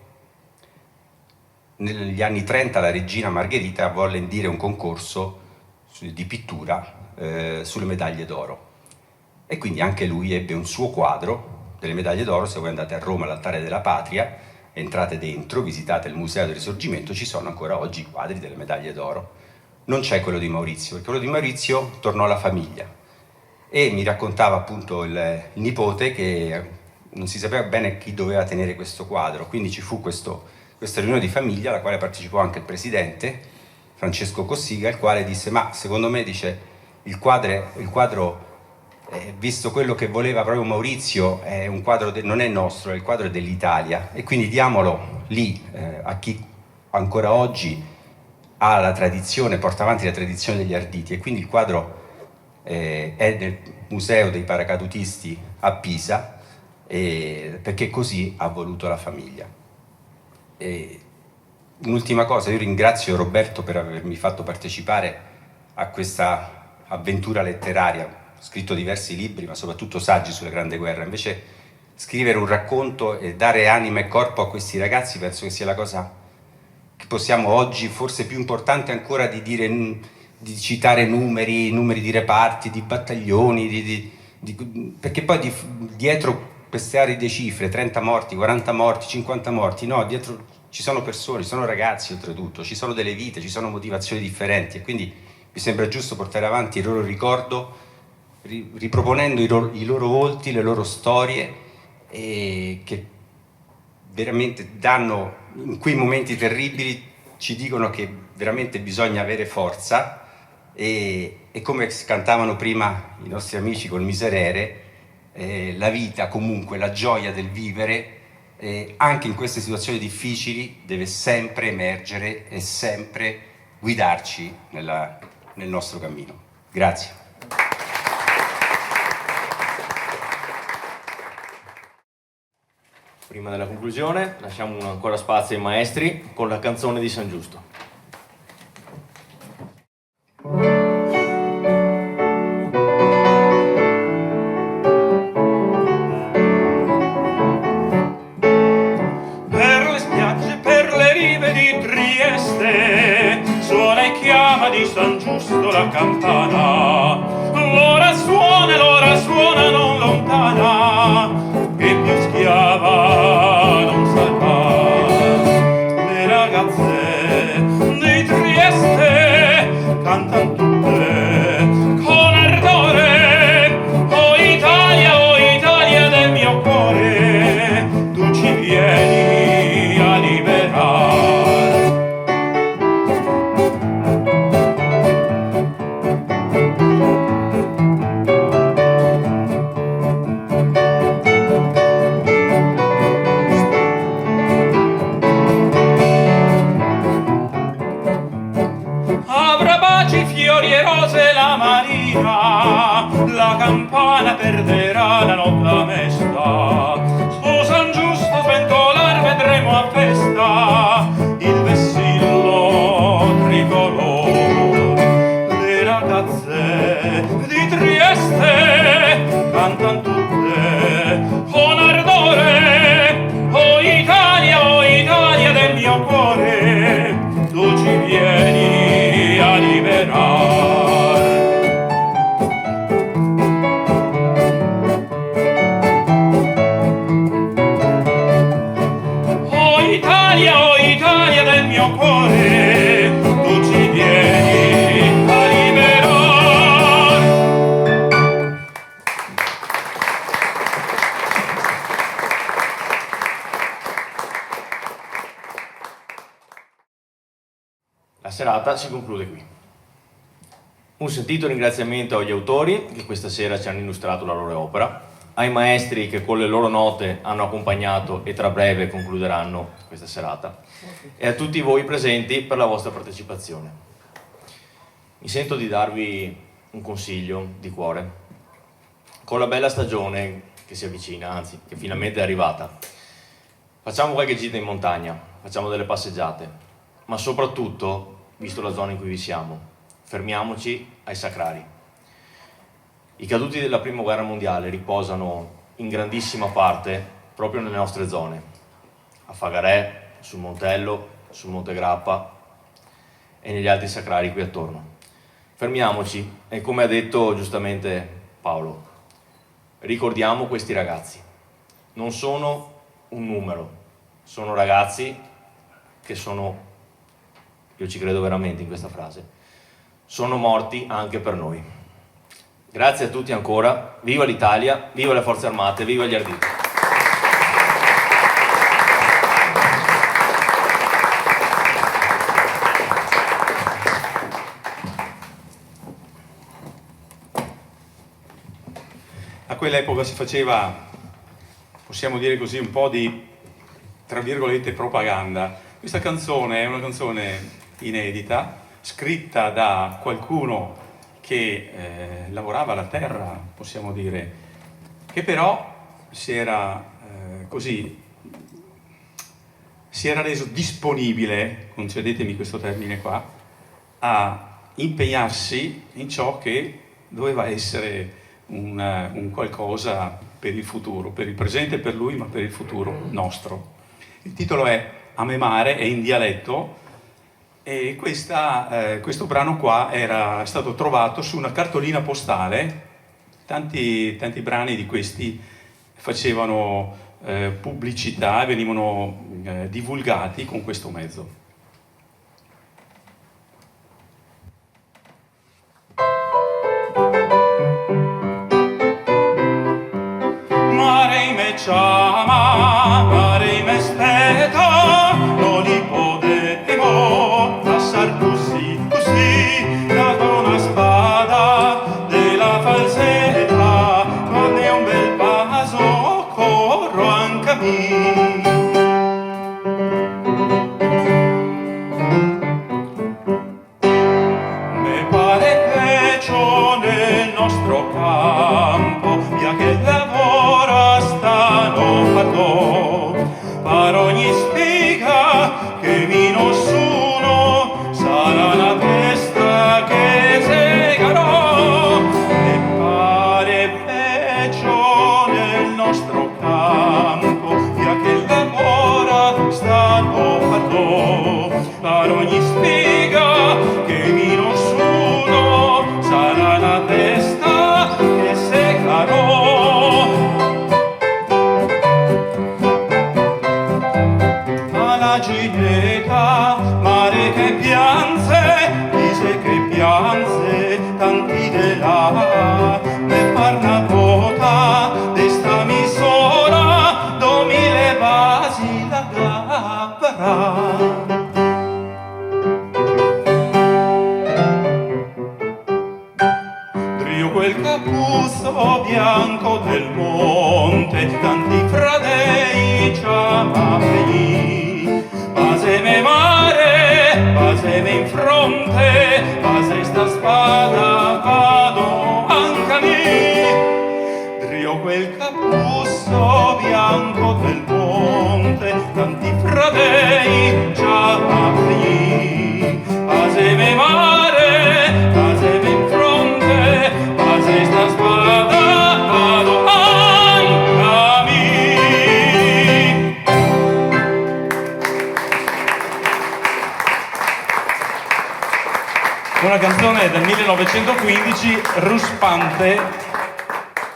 Negli anni 30 la regina Margherita volle indire un concorso di pittura sulle medaglie d'oro e quindi anche lui ebbe un suo quadro delle medaglie d'oro. Se voi andate a Roma all'Altare della Patria, entrate dentro, visitate il Museo del Risorgimento, ci sono ancora oggi i quadri delle medaglie d'oro. Non c'è quello di Maurizio, perché quello di Maurizio tornò alla famiglia e mi raccontava appunto il nipote che non si sapeva bene chi doveva tenere questo quadro, quindi ci fu questa riunione di famiglia alla quale partecipò anche il presidente Francesco Cossiga, il quale disse ma secondo me, dice, il quadro visto quello che voleva proprio Maurizio, è un quadro non è nostro, è il quadro dell'Italia e quindi diamolo lì a chi ancora oggi ha la tradizione, porta avanti la tradizione degli arditi, e quindi il quadro è nel Museo dei Paracadutisti a Pisa, perché così ha voluto la famiglia. Un'ultima cosa, io ringrazio Roberto per avermi fatto partecipare a questa avventura letteraria. Ho scritto diversi libri, ma soprattutto saggi sulla Grande Guerra. Invece scrivere un racconto e dare anima e corpo a questi ragazzi penso che sia la cosa che possiamo oggi, forse più importante ancora di citare numeri di reparti, di battaglioni, perché poi dietro queste aride cifre, 30 morti, 40 morti, 50 morti, no, dietro ci sono persone, ci sono ragazzi oltretutto, ci sono delle vite, ci sono motivazioni differenti e quindi mi sembra giusto portare avanti il loro ricordo, riproponendo i loro volti, le loro storie, e che veramente danno, in quei momenti terribili, ci dicono che veramente bisogna avere forza e come cantavano prima i nostri amici col Miserere, la vita comunque, la gioia del vivere, anche in queste situazioni difficili deve sempre emergere e sempre guidarci nel nostro cammino. Grazie. Prima della conclusione lasciamo ancora spazio ai maestri con la canzone di San Giusto. Per le spiagge, per le rive di Trieste, suona e chiama di San Giusto la campana. L'ora suona non lontana, che più schiava non sarà. Le ragazze di Trieste cantan tutte con ardore: oh Italia del mio cuore, tu ci vieni a liberare. Avrà baci, fiori e rose la marina, la campana perderà la nota mesta. Su San Giusto sventolar vedremo a festa il vessillo tricolore. Le ragazze di Trieste cantan tutte con ardore: oh Italia del mio cuore, tu ci vieni a liberare. Oh Italia del mio cuore, tu ci vieni a liberare. La serata si conclude qui. Un sentito ringraziamento agli autori che questa sera ci hanno illustrato la loro opera, ai maestri che con le loro note hanno accompagnato e tra breve concluderanno questa serata, e a tutti voi presenti per la vostra partecipazione. Mi sento di darvi un consiglio di cuore. Con la bella stagione che si avvicina, anzi che finalmente è arrivata, facciamo qualche gita in montagna, facciamo delle passeggiate, ma soprattutto, visto la zona in cui vi siamo, fermiamoci ai sacrari. I caduti della Prima Guerra Mondiale riposano in grandissima parte proprio nelle nostre zone, a Fagarè, sul Montello, sul Monte Grappa e negli altri sacrari qui attorno. Fermiamoci e, come ha detto giustamente Paolo, ricordiamo questi ragazzi. Non sono un numero, sono ragazzi che sono, io ci credo veramente in questa frase, sono morti anche per noi. Grazie a tutti ancora, viva l'Italia, viva le Forze Armate, viva gli Arditi. A quell'epoca si faceva, possiamo dire così, un po' di, tra virgolette, propaganda. Questa canzone è una canzone inedita, scritta da qualcuno che lavorava la terra, possiamo dire, che però si era reso disponibile, concedetemi questo termine qua, a impegnarsi in ciò che doveva essere un qualcosa per il futuro, per il presente per lui, ma per il futuro nostro. Il titolo è A me mare, è in dialetto, e questo brano qua era stato trovato su una cartolina postale. Tanti brani di questi facevano pubblicità e venivano divulgati con questo mezzo. Mare me chiama, mare me spera. per ogni spiga che mi non sudo sarà la testa che seccarò. Ma la gineta, mare che pianse, dice che pianse, tanti de là, ne parla vota, desta mi sola, domi le basi la gabbara. Drio quel capuzzo bianco del monte, tanti fradei chiamavano, paseme mare, paseme in fronte, pase sta spada, vado anche a me. Drio quel capuzzo bianco del monte, tanti fradei chiamavano, paseme mare, paseme in fronte, pase sta spada, vado anche a me. Una canzone del 1915, ruspante,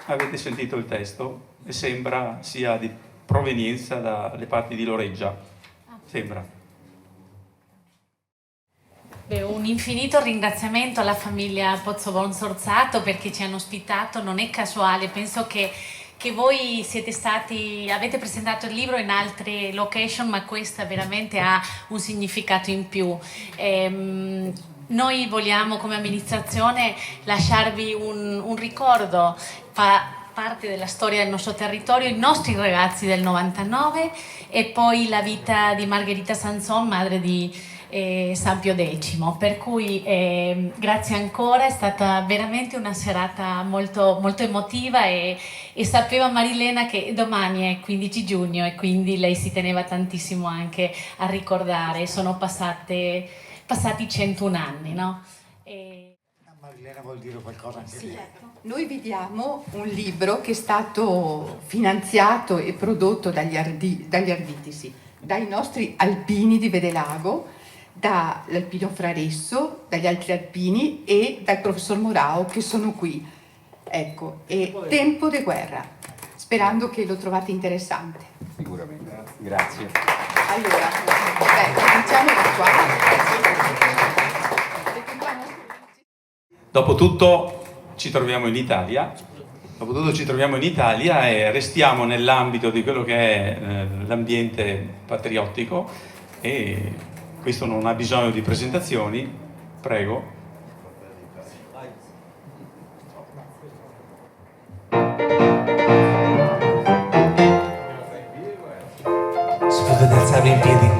avete sentito il testo e sembra sia di provenienza dalle parti di Loreggia, sembra. Beh, un infinito ringraziamento alla famiglia Pozzobon Sorzato perché ci hanno ospitato, non è casuale, penso che voi avete presentato il libro in altre location, ma questa veramente ha un significato in più. Noi vogliamo come amministrazione lasciarvi un ricordo, parte della storia del nostro territorio, i nostri ragazzi del 99 e poi la vita di Margherita Sanson, madre di San Pio X. Per cui grazie ancora, è stata veramente una serata molto, molto emotiva e sapeva Marilena che domani è 15 giugno e quindi lei si teneva tantissimo anche a ricordare, sono passati 101 anni, no? Marilena vuol dire qualcosa anche lei? Noi vi diamo un libro che è stato finanziato e prodotto dagli Arditisi, dai nostri alpini di Vedelago, dall'alpino Fraresso, dagli altri alpini e dal professor Morao che sono qui. Ecco, è Tempo de guerra, sperando che lo trovate interessante. Sicuramente, grazie. Allora, cominciamo da qua. Dopotutto ci troviamo in Italia e restiamo nell'ambito di quello che è l'ambiente patriottico e questo non ha bisogno di presentazioni, prego. Si potete alzare in piedi.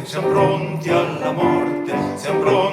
Siamo pronti alla morte, siamo pronti